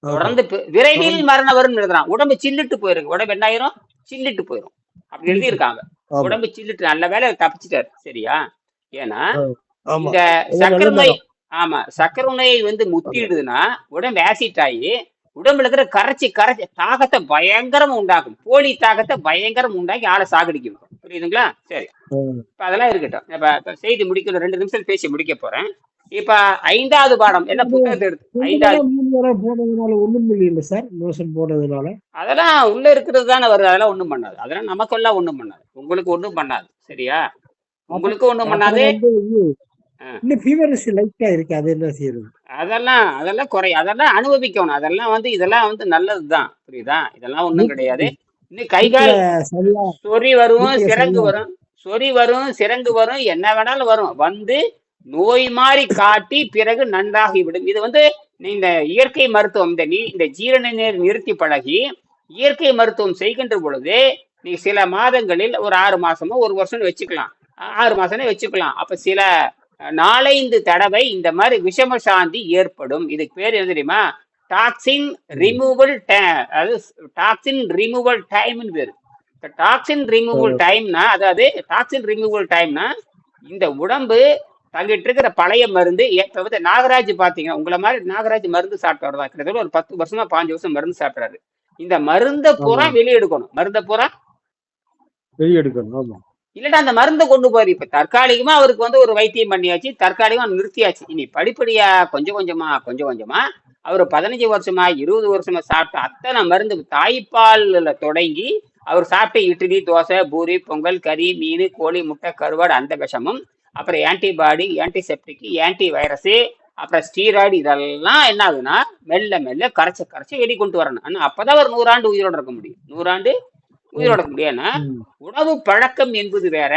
தொடர்ந்து விரைவில் மரணம் வரும் எழுதுறான். உடம்பு சில்லிட்டு போயிருக்கு. உடம்பு என்ன ஆயிரும்? சில்லிட்டு போயிரும். அப்படி எழுதியிருக்காங்க. உடம்பு சில்லிட்டு. நல்ல வேலை தப்பிச்சுட்டாரு. சரியா? ஏன்னா இந்த சக்கரை நோய், சக்கரை நோயை வந்து முத்திடுதுன்னா உடம்பு ஆசிட் ஆகி உடம்புல இருக்கிற கரைச்சி தாகத்தை பயங்கரமா உண்டாக்கும். போலி தாகத்தை பயங்கரம் உண்டாக்கி ஆளை சாகடிக்கும். புரியுதுங்களா? சரி, இப்ப அதெல்லாம் இருக்கட்டும். இப்ப செய்தி முடிக்கணும். 2 நிமிஷம் பேசி முடிக்க போறேன். இப்ப 5வது பாடம் என்ன புத்தகத்தை எடுத்து 5வது அதெல்லாம் உள்ள இருக்கிறது தானே வருது. அதெல்லாம் ஒண்ணும் பண்ணாது. அதெல்லாம் நமக்கெல்லாம் ஒண்ணும் பண்ணாது. உங்களுக்கு ஒண்ணும் பண்ணாது. சரியா? உங்களுக்கு ஒண்ணும் பண்ணாது. அதெல்லாம் குறை. அதெல்லாம் அனுபவிக்கணும். அதெல்லாம் வந்து இதெல்லாம் வந்து நல்லதுதான். புரியுதா? இதெல்லாம் ஒண்ணும் கிடையாது. இன்னும் கைகால் சொறி வரும், சிறங்கு வரும், சிறங்கு வரும், என்ன வேணாலும் வரும். வந்து நோய் மாதிரி காட்டி பிறகு நன்றாகிவிடும். இது வந்து இந்த இயற்கை மருத்துவம், இந்த ஜீரண நீர் நிறுத்தி பழகி இயற்கை மருத்துவம் செய்கின்ற பொழுது நீ சில மாதங்களில் ஒரு 6 மாசமோ 1 வருஷம் வச்சுக்கலாம். 6 மாசமே வச்சுக்கலாம். அப்ப சில 4-5 தடவை இந்த மாதிரி விஷம சாந்தி ஏற்படும். இதுக்கு பேர் என்ன தெரியுமா? டாக்ஸின் ரிமூவல் அதாவது டாக்ஸின் ரிமூவல் டைம்னு பேரு. டாக்ஸின் ரிமூவல் டைம்னா, அதாவது டாக்ஸின் ரிமூவல் டைம்னா இந்த உடம்பு தங்கிட்டு இருக்கிற பழைய மருந்து. நாகராஜ் பாத்தீங்கன்னா உங்களை மாதிரி நாகராஜ் மருந்து சாப்பிட்டவர் தான். கிட்டத்தட்ட ஒரு 10 வருஷமா 5 வருஷம் மருந்து சாப்பிட்றாரு. இந்த மருந்தை பூரா வெளியெடுக்கணும். மருந்தை பூரா வெளியெடுக்கணும். இல்லட்டா அந்த மருந்தை கொண்டு போய் இப்ப தற்காலிகமா அவருக்கு வந்து ஒரு வைத்தியம் பண்ணியாச்சு, தற்காலிகமா நிறுத்தியாச்சு. இனி படிப்படியா கொஞ்சம் கொஞ்சமா அவர் 15 வருஷமா 20 வருஷமா சாப்பிட்ட அத்தனை மருந்து, தாய்ப்பால்ல தொடங்கி அவர் சாப்பிட்ட இட்லி, தோசை, பூரி, பொங்கல், கறி, மீன், கோழி, முட்டை, கருவாடு, அந்த விஷமும், அப்புறம் ஆன்டிபாடி, ஆன்டிசெப்டிக், ஆன்டி வைரஸ், அப்புறம் ஸ்டீராய்டு, இதெல்லாம் என்ன ஆகுதுன்னா மெல்ல கரைச்சி வெடி கொண்டு வரணும். ஆனா அப்பதான் ஒரு 100 ஆண்டு உயிரோட இருக்க முடியும். 100 ஆண்டு உயிரோட முடியும்னா உணவு பழக்கம் என்பது வேற.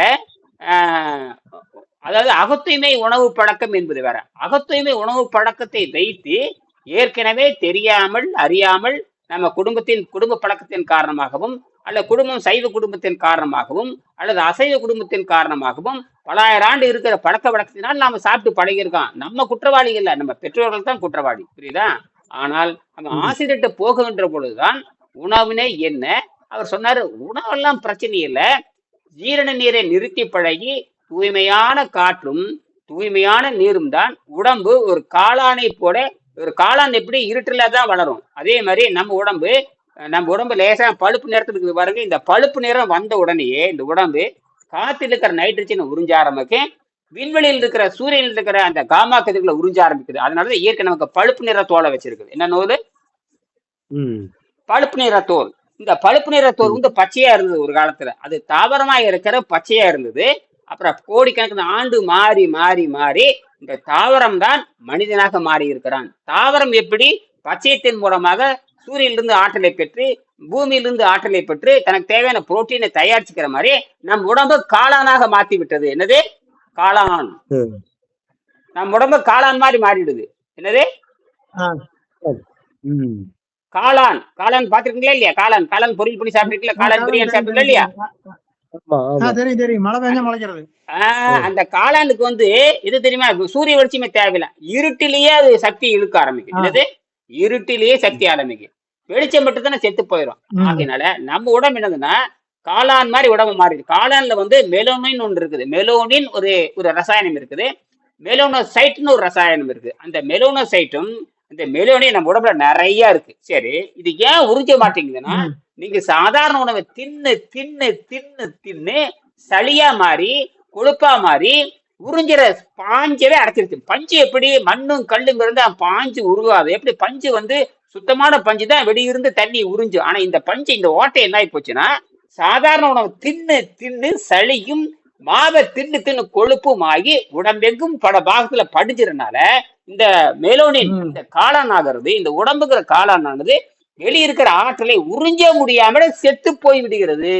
அதாவது அகத்தூய்மை உணவு பழக்கம் என்பது வேற. அகத்தூய்மை உணவு பழக்கத்தை வைத்து ஏற்கனவே தெரியாமல் அறியாமல் நம்ம குடும்ப பழக்கத்தின் காரணமாகவும், அல்லது குடும்பம் சைவ குடும்பத்தின் காரணமாகவும், அல்லது அசைவ குடும்பத்தின் காரணமாகவும் பல 1000 ஆண்டு இருக்கிற பழக்க வழக்கத்தினால் நாம சாப்பிட்டு பழகிருக்கோம். நம்ம குற்றவாளிகள் இல்ல, நம்ம பெற்றோர்கள் தான் குற்றவாளி. புரியுதா? ஆனால் நம்ம ஆசிரியர்கிட்ட போகின்ற பொழுதுதான் உணவுனே என்ன அவர் சொன்னாரு. உணவெல்லாம் பிரச்சனை இல்லை, ஜீரண நீரை நிறுத்தி பழகி தூய்மையான காற்றும் தூய்மையான நீரும் தான் உடம்பு ஒரு காளானை போல ஒரு காளான் எப்படி இருட்டுல தான் வளரும், அதே மாதிரி நம்ம உடம்பு லேசா பழுப்பு நிறத்துல இருக்குது பாருங்க. இந்த பழுப்பு நிறம் வந்த உடனேயே இந்த உடம்பு காத்துல இருக்கிற நைட்ரஜனை உறிஞ்ச ஆரம்பிக்கும், விண்வெளியில் இருக்கிற சூரியனில் இருக்கிற அந்த காமா கதிர்களை உறிஞ்ச ஆரம்பிக்குது. அதனாலதான் இயற்கை நமக்கு பழுப்பு நிற தோலை வச்சிருக்குது. என்ன நூல்? பழுப்பு நிற தோல். இந்த பழுப்பு நிற தோல் வந்து பச்சையா இருந்தது ஒரு காலத்துல, அது தாவரமா இருக்கிற பச்சையா இருந்தது. அப்புறம் கோடிக்கணக்கான ஆண்டு மாறி மாறி மாறி இந்த தாவரம் தான் மனிதனாக மாறி இருக்கிறான். தாவரம் எப்படி பச்சையத்தின் மூலமாக சூரியனிலிருந்து ஆற்றலை பெற்று பூமியிலிருந்து ஆற்றலை பெற்று தனக்கு தேவையான புரோட்டீனை தயாரிச்சுக்கிற மாதிரி நம் உடம்பு காளானாக மாத்தி விட்டது. என்னது? காளான். நம் உடம்பு காளான் மாதிரி மாறிடுது. என்னது? காளான். காளான் பாத்துருக்கீங்களா இல்லையா? காளான் காளான் பொரியல் பண்ணி சாப்பிட்டுருக்கீங்களா? காளான் பிரியாணி சாப்பிட்டுருக்கீங்களா இல்லையா? அந்த காளானுக்கு வந்து இது தெரியுமா, சூரிய வெளிச்சமே தேவையில்லை, இருட்டிலேயே அது சக்தி இழுக்க ஆரம்பிக்கும். என்னது? இருட்டிலேயே சக்தி ஆரம்பிக்கும், வெளிச்சம் மட்டும் தானே செத்து போயிடும். அதனால நம்ம உடம்பு என்னதுன்னா காளான் மாதிரி உடம்பு மாறிடுது. காளான்ல வந்து மெலோனின் ஒன்று இருக்குது. மெலோனின் ஒரு ரசாயனம் இருக்குது, மெலோனோசைட்னு ஒரு ரசாயனம் இருக்கு. அந்த மெலோனோசைட்டும் இந்த மெலோனின் நம்ம உடம்புல நிறைய இருக்கு. சரி, இது ஏன் உறிஞ்ச மாட்டேங்குதுன்னா, நீங்க சாதாரண உணவை தின்னு தின்னு தின்னு தின்னு சளியா மாறி கொழுப்பா மாறி உறிஞ்சிற பாஞ்சவே அடைச்சிருச்சு. பஞ்சு எப்படி மண்ணும் கல்லும் இருந்தா பாஞ்சு உருவாது, எப்படி பஞ்சு வந்து சுத்தமான பஞ்சு தான் வெளியிருந்து தண்ணி உறிஞ்சு. ஆனா இந்த பஞ்சு, இந்த ஓட்டை என்ன ஆகி போச்சுன்னா, சாதாரண உணவு தின்னு தின்னு சளியும் மாவை தின்னு தின்னு கொழுப்பும் ஆகி உடம்பெங்கும் பல பாகத்துல படிஞ்சிருனால இந்த மெலோனின், இந்த காளான் ஆகிறது, இந்த உடம்புங்கிற காளான் ஆனது வெளியிருக்கிற ஆற்றலை உறிஞ்ச முடியாம செத்து போய் விடுகிறது.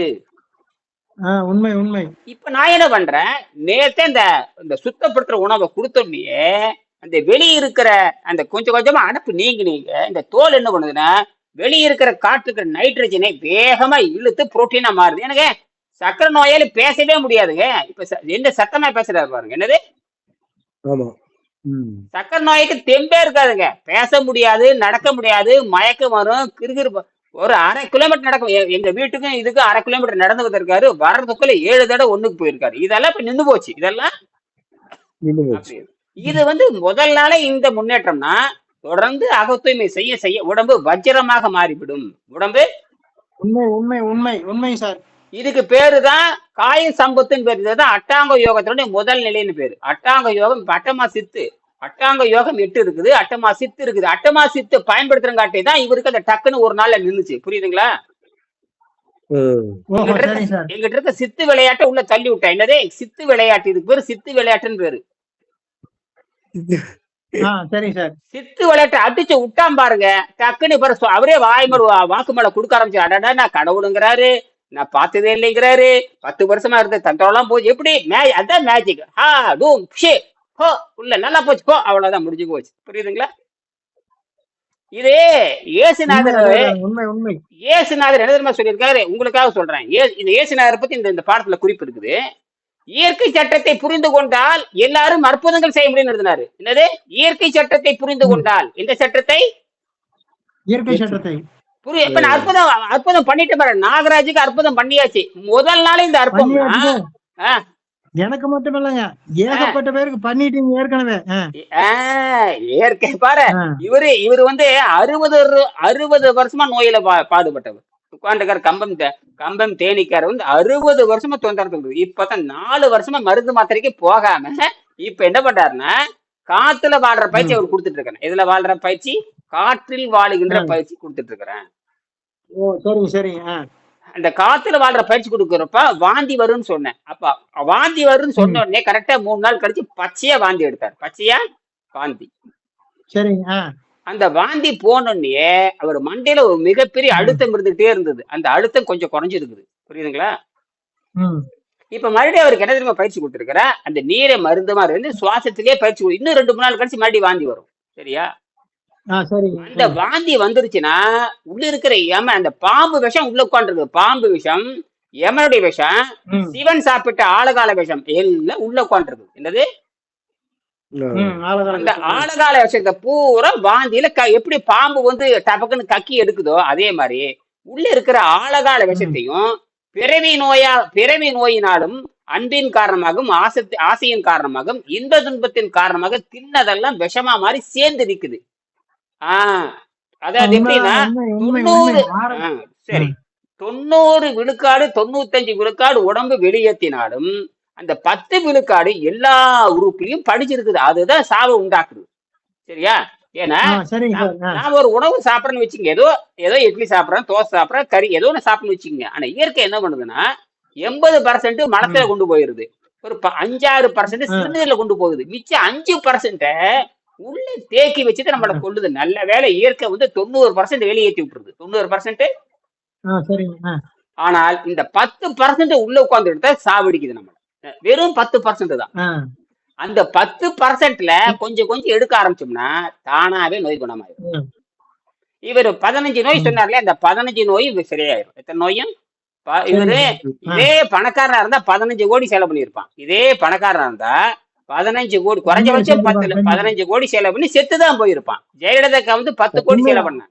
உண்மை உண்மை. இப்ப நான் என்ன பண்றேன், நேரத்தை இந்த சுத்தப்படுத்துற உணவை கொடுத்தோடனே அந்த வெளியிருக்கிற அந்த கொஞ்சம் கொஞ்சமா அடப்பு நீங்க இந்த தோல் என்ன பண்ணுதுன்னா, வெளியிருக்கிற காற்றுக்கிற நைட்ரஜனை வேகமா இழுத்து புரோட்டீனா மாறுது. எனக்கு சக்கரை நோயால பேசவே முடியாதுங்க. இப்ப என்ன சத்தமா பேசுறாரு பாருங்க. என்னது? சக்கரை நோய்க்கு தெம்பே இருக்காதுங்க, பேச முடியாது, நடக்க முடியாது, மயக்கம் வரும், கிருகிரு. ஒரு 1/2 கிலோமீட்டர் நடக்கும். எங்க வீட்டுக்கும் இதுக்கு 1/2 கிலோமீட்டர் நடந்து வந்திருக்காரு, வர்றதுக்குள்ள 7 தடவை ஒண்ணுக்கு போயிருக்காரு. இதெல்லாம் இப்ப நின்று போச்சு. இதெல்லாம் இது வந்து முதல் நாளே இந்த முன்னேற்றம்னா, தொடர்ந்து அகத்தூய்மை செய்ய செய்ய உடம்பு வஜ்ரமாக மாறிவிடும். உடம்பு உண்மை உண்மை உண்மை உண்மை சார். இதுக்கு பேருதான் காய சம்பத்துன்னு பேரு. இதுதான் அட்டாங்க யோகத்தினுடைய முதல் நிலைன்னு பேரு. அட்டாங்க யோகம். அட்டமா சித்து, அட்டாங்க யோகம் 8 இருக்குது, அட்டமா சித்து இருக்குது. அட்டமா சித்து பயன்படுத்துறங்காட்டி தான் இவருக்கு அந்த டக்குன்னு ஒரு நாள்ல நின்னுச்சு. புரியுதுங்களா? எங்கிட்ட இருக்க சித்து விளையாட்டை உள்ள தள்ளி விட்டா. என்னதே சித்து விளையாட்டு? இதுக்கு பேரு சித்து விளையாட்டுன்னு பேரு. சித்து விளையாட்டு அடிச்சு விட்டான் பாருங்க, டக்குன்னு அவரே வாக்கு மேல கொடுக்க ஆரம்பிச்சு. அடடா, நான் கடவுளுங்கிறாரு, நான் பார்த்ததே இல்லைங்கிறாரு, 10 வருஷமா இருந்த தண்டோலாம் போச்சு. எப்படி அதான் மேஜிக். உள்ள நல்லா போச்சு போ, அவ்வளவுதான், முடிஞ்சு போச்சு. புரியுதுங்களா? இதே ஏசுநாதர் என்ன தெரியுமா சொல்லியிருக்காரு? உங்களுக்காக சொல்றேன். இந்த ஏசுநாதரை பத்தி இந்த பாடத்துல குறிப்பு இருக்குது. இயற்கை சட்டத்தை புரிந்து கொண்டால் எல்லாரும் அற்புதங்கள் செய்ய முடியும் எழுதினாரு. என்னது? இயற்கை சட்டத்தை புரிந்து கொண்டால். எந்த சட்டத்தை? இயற்கை சட்டத்தை. இப்ப நான் அற்புதம் பண்ணிட்டு பாரு. நாகராஜுக்கு அற்புதம் பண்ணியாச்சு. முதல் நாள் இந்த அற்புதம் எனக்கு மட்டும் இல்லைங்க, ஏகப்பட்ட பேருக்கு பண்ணிட்டீங்க ஏற்கனவே. இயற்கை பாரு. இவரு வந்து 60 வருஷமா நோயில பாடுபட்டவர். உட்காந்துக்கார கம்பம் தேனிக்கார வந்து 60 வருஷமா தொந்தரவு. இப்பதான் 4 வருஷமா மருந்து மாத்திரைக்கு போகாம இப்ப என்ன பண்றாருன்னா, காத்துல வாழ்ற பயிற்சி அவர் கொடுத்துட்டு இருக்கிறேன். இதுல வாழ்ற பயிற்சி, காற்றில் வாழுகின்ற பயிற்சி கொடுத்துட்டு இருக்கிறேன். அந்த காத்துல வாழ்ற பயிற்சி கொடுக்கறப்ப வாந்தி வரும்னு சொன்னேன். அப்ப வாந்தி வரும்னு சொன்ன உடனே கரெக்டா 3 நாள் கழிச்சு பச்சையா வாந்தி எடுத்தார். பச்சையா வாந்தி. அந்த வாந்தி போனோடனே அவர் மண்டையில ஒரு மிகப்பெரிய அழுத்தம் இருந்துகிட்டே இருந்தது. அந்த அழுத்தம் கொஞ்சம் குறைஞ்சிருக்குது. புரியுதுங்களா? இப்ப மறுபடியும் அவருக்கு என்ன தெரியுமா பயிற்சி கொடுத்துருக்கிற, அந்த நீரை மருந்து மாதிரி இருந்து சுவாசத்துக்கே பயிற்சி. இன்னும் 2-3 நாள் கழிச்சு மறுபடியும் வாந்தி வரும். சரியா? அந்த வாந்தி வந்துருச்சுன்னா உள்ள இருக்கிற அந்த பாம்பு விஷம் உள்ள உட்காந்துருக்கு. பாம்பு விஷம், யமனுடைய விஷம், சிவன் சாப்பிட்ட ஆழகால விஷம் எல்லாம் உள்ள உட்காந்துருக்கு. என்னது? அந்த ஆழகால விஷயத்தை பூரா வாந்தியில எப்படி பாம்பு வந்து டபக்குன்னு கக்கி எடுக்குதோ அதே மாதிரி உள்ள இருக்கிற ஆழகால விஷத்தையும் பிறவி நோயினாலும் அன்பின் காரணமாகவும் ஆசையின் காரணமாகவும் இன்ப துன்பத்தின் காரணமாக தின்னதெல்லாம் விஷமா மாதிரி சேர்ந்து நிக்குது. ஆஹ் அதாவது எப்படின்னா உண்மை உண்மை 90 சரி 90 விழுக்காடு 95 விழுக்காடு உடம்பு வெளியேற்றினாலும் அந்த 10 விழுக்காடு எல்லா உறுப்புலையும் படிச்சிருக்குது. அதுதான் சாவை உண்டாக்குது. சரியா? ஏன்னா நான் ஒரு உணவு சாப்பிடறேன்னு வச்சுங்க, ஏதோ இட்லி சாப்பிடறேன், தோசை சாப்பிடறேன், கறி ஏதோ ஒண்ணு சாப்பிடணும்னு வச்சுக்கோங்க. ஆனா இயற்கை என்ன பண்ணுதுன்னா 80% மலத்துல கொண்டு போயிருது, ஒரு 5-6% சிறுநீர்ல கொண்டு போகுது, மிச்சம் 5% உள்ள தேக்கி வச்சுட்டு நம்மளை கொள்ளுது. நல்ல வேலை இயற்கை வந்து 90% வெளியேற்றி விட்டுருது. 90%. ஆனால் இந்த 10% உள்ள உட்கார்ந்து எடுத்தா சாவடிக்குது நம்மள. வெறும் 10% தான். அந்த 10%ல கொஞ்சம் கொஞ்சம் எடுக்க ஆரம்பிச்சோம்னா தானாவே நோய் குணமாயிரும். இவர் 15 நோய் சொன்னார்ல, அந்த 15 நோயும் சரியாயிரும். எத்தனை நோயும்? இவரு இதே பணக்காரனா இருந்தா 15 கோடி செலவு பண்ணிருப்பான். இதே பணக்காரனா இருந்தா 15 கோடி, குறைஞ்சபட்சம் 15 கோடி செலவு பண்ணி செத்துதான் போயிருப்பான். ஜெயலலிதாக்கு வந்து 10 கோடி செலவு பண்ண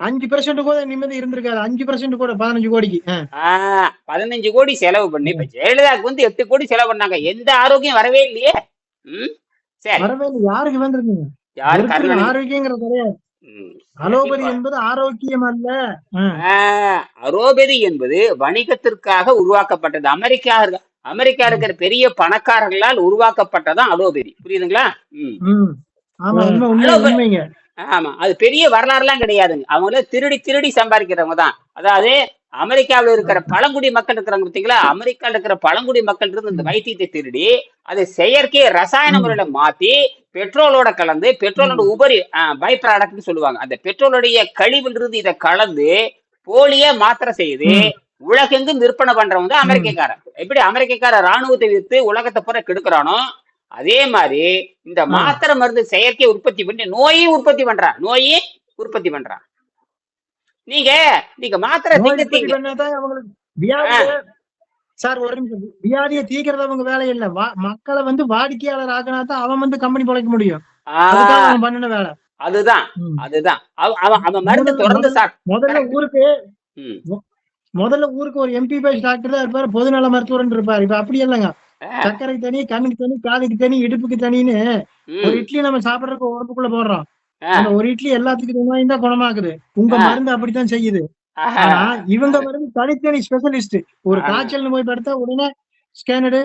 5% கூட நிம்மதி இருந்திருக்காது. 5% கூட 15 கோடிக்கு 15 கோடி செலவு பண்ணி இப்ப ஜெயலலிதாக்கு வந்து 8 கோடி செலவு பண்ணாங்க. எந்த ஆரோக்கியம் வரவே இல்லையே. சரி, யாருக்கு வந்திருக்குங்க? ஆரோக்கியங்கிறது கிடையாது. அலோபதி என்பது ஆரோக்கியம் அல்ல. அலோபதி என்பது வணிகத்திற்காக உருவாக்கப்பட்டது. அமெரிக்கா இருக்கிற பெரிய பணக்காரர்களால் உருவாக்கப்பட்டதான் அலோபதி. புரியுதுங்களா? ஆமா, அது பெரிய வரலாறு எல்லாம் கிடையாதுங்க. அவங்கள திருடி சம்பாதிக்கிறவங்க தான். அதாவது அமெரிக்காவில் இருக்கிற பழங்குடி மக்கள் இருக்கிறாங்க பார்த்தீங்களா, அமெரிக்காவில் இருக்கிற பழங்குடி மக்கள் இருந்து இந்த வைத்தியத்தை திருடி அதை செயற்கை ரசாயன முறையில மாத்தி பெட்ரோலோட கலந்து, பெட்ரோலோட உபரி பை ப்ராடக்ட்னு சொல்லுவாங்க, அந்த பெட்ரோலுடைய கழிவில் இருந்து இதை கலந்து போலியா மாத்திரை செய்து உலகெங்கும் விற்பனை பண்றவங்க தான் அமெரிக்கக்காரன். எப்படி அமெரிக்கக்கார ராணுவத்தை வித்து உலகத்தை பூரா கெடுக்கிறானோ, அதே மாதிரி இந்த மாத்திரை மருந்து செயற்கை உற்பத்தி பண்ணி நோயை உற்பத்தி பண்றான். நீங்க மாத்திரை வியாதியை தீக்கிறது அவங்க வேலை இல்ல. மக்களை வந்து வாடிக்கையாளர் ஆக்கினா தான் அவன் வந்து கம்பெனி பொழைக்க முடியும். பண்ணின வேலை அதுதான். அவன் மருந்து தொடர்ந்து முதல்ல ஊருக்கு ஒரு எம்பி பேஸ் டாக்டர் தான் இருப்பாரு, பொதுநல மருத்துவர் இருப்பாரு. இப்ப அப்படி இல்லைங்க. சர்க்கரைக்கு தனி, கண்ணுக்கு தனி, காதுக்கு தனி, இடுப்புக்கு தனின்னு ஒரு இட்லி நம்ம சாப்பிடறதுக்கு உடம்புக்குள்ள போடுறோம். அந்த ஒரு இட்லி எல்லாத்துக்கும் நோயும் தான் குணமாக்குது. உங்க மருந்து அப்படித்தான் செய்யுது. ஆனா இவங்க மருந்து தனித்தனி ஸ்பெஷலிஸ்ட். ஒரு காய்ச்சல் போய் படுத்தா உடனே ஸ்கேனடு,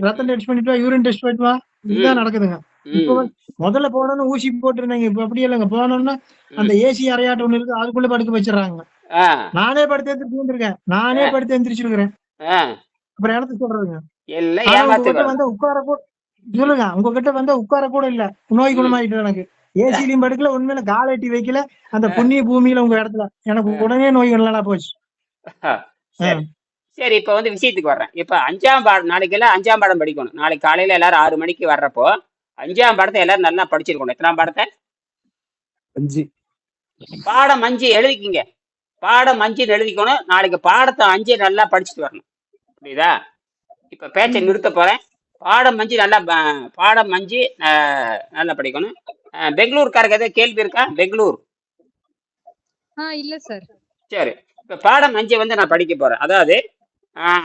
ரத்தம் டெஸ்ட் பண்ணிட்டு வா, யூரின் டெஸ்ட் பண்ணிட்டு வா, இதுதான் நடக்குதுங்க. இப்ப முதல்ல போனோம்னு ஊசி போட்டுருந்தாங்க. இப்ப அப்படி இல்லைங்க. போனோம்னா அந்த ஏசி அறையாட்டு ஒண்ணு இருக்கு, அதுக்குள்ள படுக்க வச்சிடறாங்க. நானே படுத்து எந்திரிச்சிருக்கேன். அப்புறம் இடத்துக்கு சொல்றதுங்க. வந்து உட்கார கூட சொல்லுங்க, உங்ககிட்ட வந்து உட்கார கூட இல்ல, நோய் குணமாயிட்டு எனக்கு. ஏசிலையும் படுக்கல, உண்மையில காலட்டி வைக்கல அந்த புண்ணிய பூமியில உங்க இடத்துல, எனக்கு உடனே நோய் நல்லா போச்சு. சரி, இப்ப வந்து விஷயத்துக்கு வர்றேன். இப்ப 5ஆம் பாடம், நாளைக்கு எல்லாம் 5ஆம் பாடம் படிக்கணும். நாளைக்கு காலையில எல்லாரும் 6 மணிக்கு வர்றப்போ 5ஆம் பாடத்தை எல்லாரும் நல்லா படிச்சிருக்கணும். எத்தனாம் பாடத்தை? 5. பாடம் 5 எழுதிக்கிங்க. பாடம் 5 எழுதிக்கணும். நாளைக்கு பாடத்தை 5 நல்லா படிச்சுட்டு வரணும். புரியுதா? இப்ப பேச்சை நிறுத்த போறேன். பாடம் 5 நல்லா படிக்கணும். பெங்களூர்காரருக்கு ஏதாவது கேள்வி இருக்கா? பெங்களூர் இல்ல சார். சரி, இப்ப பாடம் 5 வந்து நான் படிக்க போறேன். அதாவது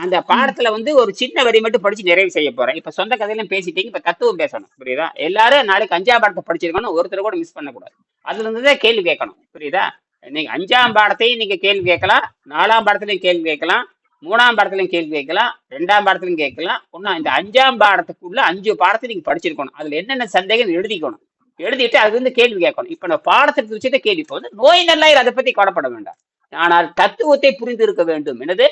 அந்த பாடத்துல வந்து ஒரு சின்ன வரி மட்டும் படிச்சு நிறைவு செய்ய போறேன். இப்ப சொந்த கதையிலும் பேசிட்டீங்க, இப்ப தத்துவம் பேசணும். புரியுதா? எல்லாரும் நாளைக்கு 5ஆம் பாடத்தை படிச்சிருக்கணும். ஒருத்தர் கூட மிஸ் பண்ணக்கூடாது. அதுல இருந்துதான் கேள்வி கேட்கணும். புரியுதா? நீங்க 5ஆம் பாடத்தையும் நீங்க கேள்வி கேட்கலாம், 4ஆம் பாடத்திலையும் கேள்வி கேட்கலாம், 3ஆம் பாடத்திலையும் கேள்வி கேட்கலாம், 2ஆம் பாடத்திலையும் கேட்கலாம். ஒன்னும் இந்த 5ஆம் பாடத்துக்குள்ள 5 பாடத்தை நீங்க படிச்சிருக்கணும். அதுல என்னென்ன சந்தேகம் எழுதிக்கணும். எழுதிட்டு அது வந்து கேள்வி கேட்கணும். இப்ப நான் பாடத்திற்கு வச்சுட்டு கேள்வி. இப்போ வந்து நோய் நல்லாயிரம், அதை பத்தி கவலைப்பட வேண்டாம். ஆனால் தத்துவத்தை புரிந்து இருக்க வேண்டும். என்னது?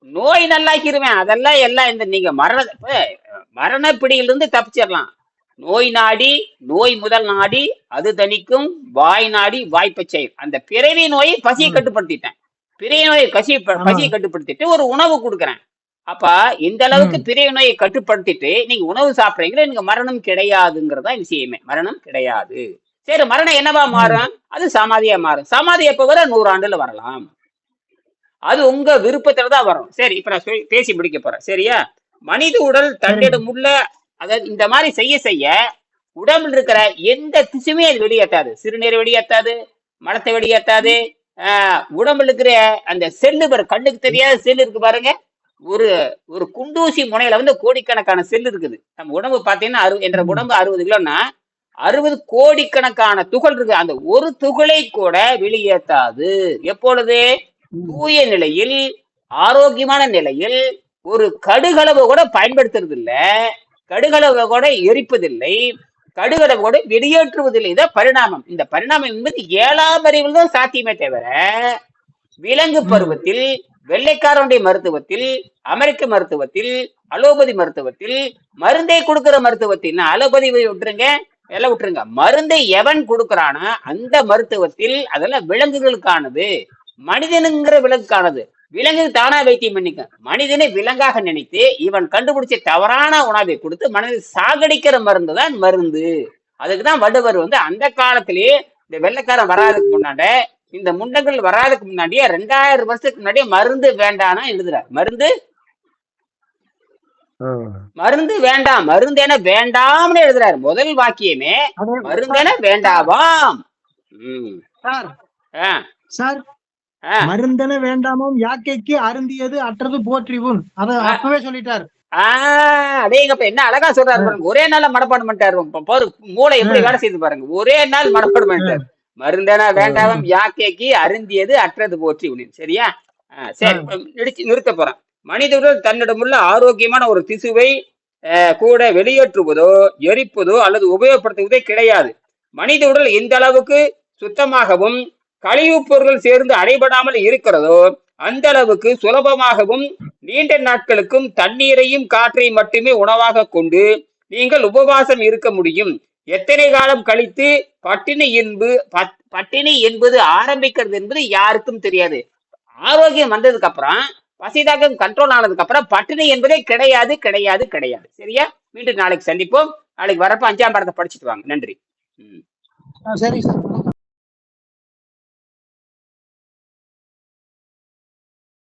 நோய் நல்லாக்கிருவேன், அதெல்லாம் எல்லாம் இந்த நீங்க மரண பிடியிலிருந்து தப்பிச்சிடலாம். நோய் நாடி, நோய் முதல் நாடி, அது தணிக்கும் வாய் நாடி வாய்ப்பை செயல். அந்த பிறவி நோயை பசியை கட்டுப்படுத்திட்டேன். பிறவி நோயை பசியை கட்டுப்படுத்திட்டு ஒரு உணவு கொடுக்குறேன். அப்ப இந்த அளவுக்கு பிறவி நோயை கட்டுப்படுத்திட்டு நீங்க உணவு சாப்பிடுறீங்களா, நீங்க மரணம் கிடையாதுங்கிறதா விஷயமே. மரணம் கிடையாது. சரி, மரணம் என்னவா மாறும்? அது சமாதியா மாறும். சமாதி எப்ப வர? 100 ஆண்டுல வரலாம். அது உங்க விருப்பத்துலதான் வரும். சரி, இப்ப நான் பேசி முடிக்க போறேன். சரியா? மனித உடல் தன்னிடம் உள்ள, அதாவது இந்த மாதிரி செய்ய உடம்புல இருக்கிற எந்த திசுமே அது வெளியேற்றாது. சிறுநீர் வெளியேற்றாது, மலத்தை வெளியேற்றாது. உடம்புல இருக்கிற அந்த செல்லு கண்ணுக்கு தெரியாத செல் இருக்கு பாருங்க, ஒரு ஒரு குண்டூசி முனையில வந்து கோடிக்கணக்கான செல் இருக்குது. நம்ம உடம்பு பாத்தீங்கன்னா என்ற உடம்பு 60 கிலோன்னா 60 கோடிக்கணக்கான துகள் இருக்கு. அந்த ஒரு துகளை கூட வெளியேற்றாது. எப்பொழுது தூய நிலையில், ஆரோக்கியமான நிலையில் ஒரு கடுகளவு கூட பயன்படுத்துறது இல்ல, கடுகளவு கூட எரிப்பதில்லை, கடுகளவு கூட வெளியேற்றுவதில்லை. இதான் பரிணாமம். இந்த பரிணாமம் என்பது 7ஆம் அறிவில் தான் சாத்தியமே தவிர விலங்கு பருவத்தில், வெள்ளைக்காரனுடைய மருத்துவத்தில், அமெரிக்க மருத்துவத்தில், அலோபதி மருத்துவத்தில், மருந்தை கொடுக்கிற மருத்துவத்தில், அலோபதி விட்டுருங்க, எல்லாம் விட்டுருங்க, மருந்தை எவன் கொடுக்கிறானா அந்த மருத்துவத்தில் அதெல்லாம் விலங்குகளுக்கானது, மனிதனுங்கிற விலங்குக்கானது. விலங்கு தானா வைத்தியம் பண்ணிக்க, மனிதனை விலங்காக நினைத்து இவன் கண்டுபிடிச்ச தவறான உணவை கொடுத்து மனிதனை சாகடிக்கிற மருந்து தான் மருந்து. அதுக்குதான் வள்ளுவர் வந்து அந்த காலத்திலேயே இந்த வெள்ளைக்காரன் வராதுக்கு முன்னாட, இந்த முண்டங்கள் வராதுக்கு முன்னாடியே 2000 வருஷத்துக்கு முன்னாடியே மருந்து வேண்டானா எழுதுறார். மருந்து வேண்டாம், மருந்தென வேண்டாம்னு எழுதுறாரு. முதல் வாக்கியமே மருந்தென வேண்டாவாம். சார், மருந்தென வேண்டாமும் யாக்கைக்கு அருந்தியது அற்றது போற்றிவும், அத அப்பவே சொல்லிட்டாரு. அதேங்கப்ப என்ன அழகா சொல்றாரு பாருங்க. ஒரே நாள்ல மனப்பாடம் பண்ணிட்டாரு. மூளை எப்படி வேலை செய்து பாருங்க. ஒரே நாள் மனப்பாடம் பண்ணிட்டாரு. மருந்தென வேண்டாம் யாக்கைக்கு அருந்தியது அற்றது போற்றி உனின். சரியா? சரி, நிறுத்த போறேன். மனித உடல் தன்னிடமுள்ள ஆரோக்கியமான ஒரு திசுவை கூட வெளியேற்றுவதோ எரிப்பதோ அல்லது உபயோகப்படுத்துவதோ கிடையாது. மனித உடல் எந்த அளவுக்கு சுத்தமாகவும் கழிவுப் பொருட்கள் சேர்ந்து அடைபடாமல் இருக்கிறதோ அந்த அளவுக்கு சுலபமாகவும் நீண்ட நாட்களுக்கும் தண்ணீரையும் காற்றையும் மட்டுமே உணவாக கொண்டு நீங்கள் உபவாசம் இருக்க முடியும். எத்தனை காலம் கழித்து பட்டினி என்பது ஆரம்பிக்கிறது என்பது யாருக்கும் தெரியாது. ஆரோக்கியம் வந்ததுக்கு அப்புறம், பசிதாக்கம் கண்ட்ரோல் ஆனதுக்கு அப்புறம் பட்டினி என்பதே கிடையாது கிடையாது கிடையாது. சரியா? மீண்டும் நாளைக்கு சந்திப்போம். நாளைக்கு வரப்ப 5ஆம் பாடத்தை படிச்சுட்டு வாங்க. நன்றி. சரி சார்.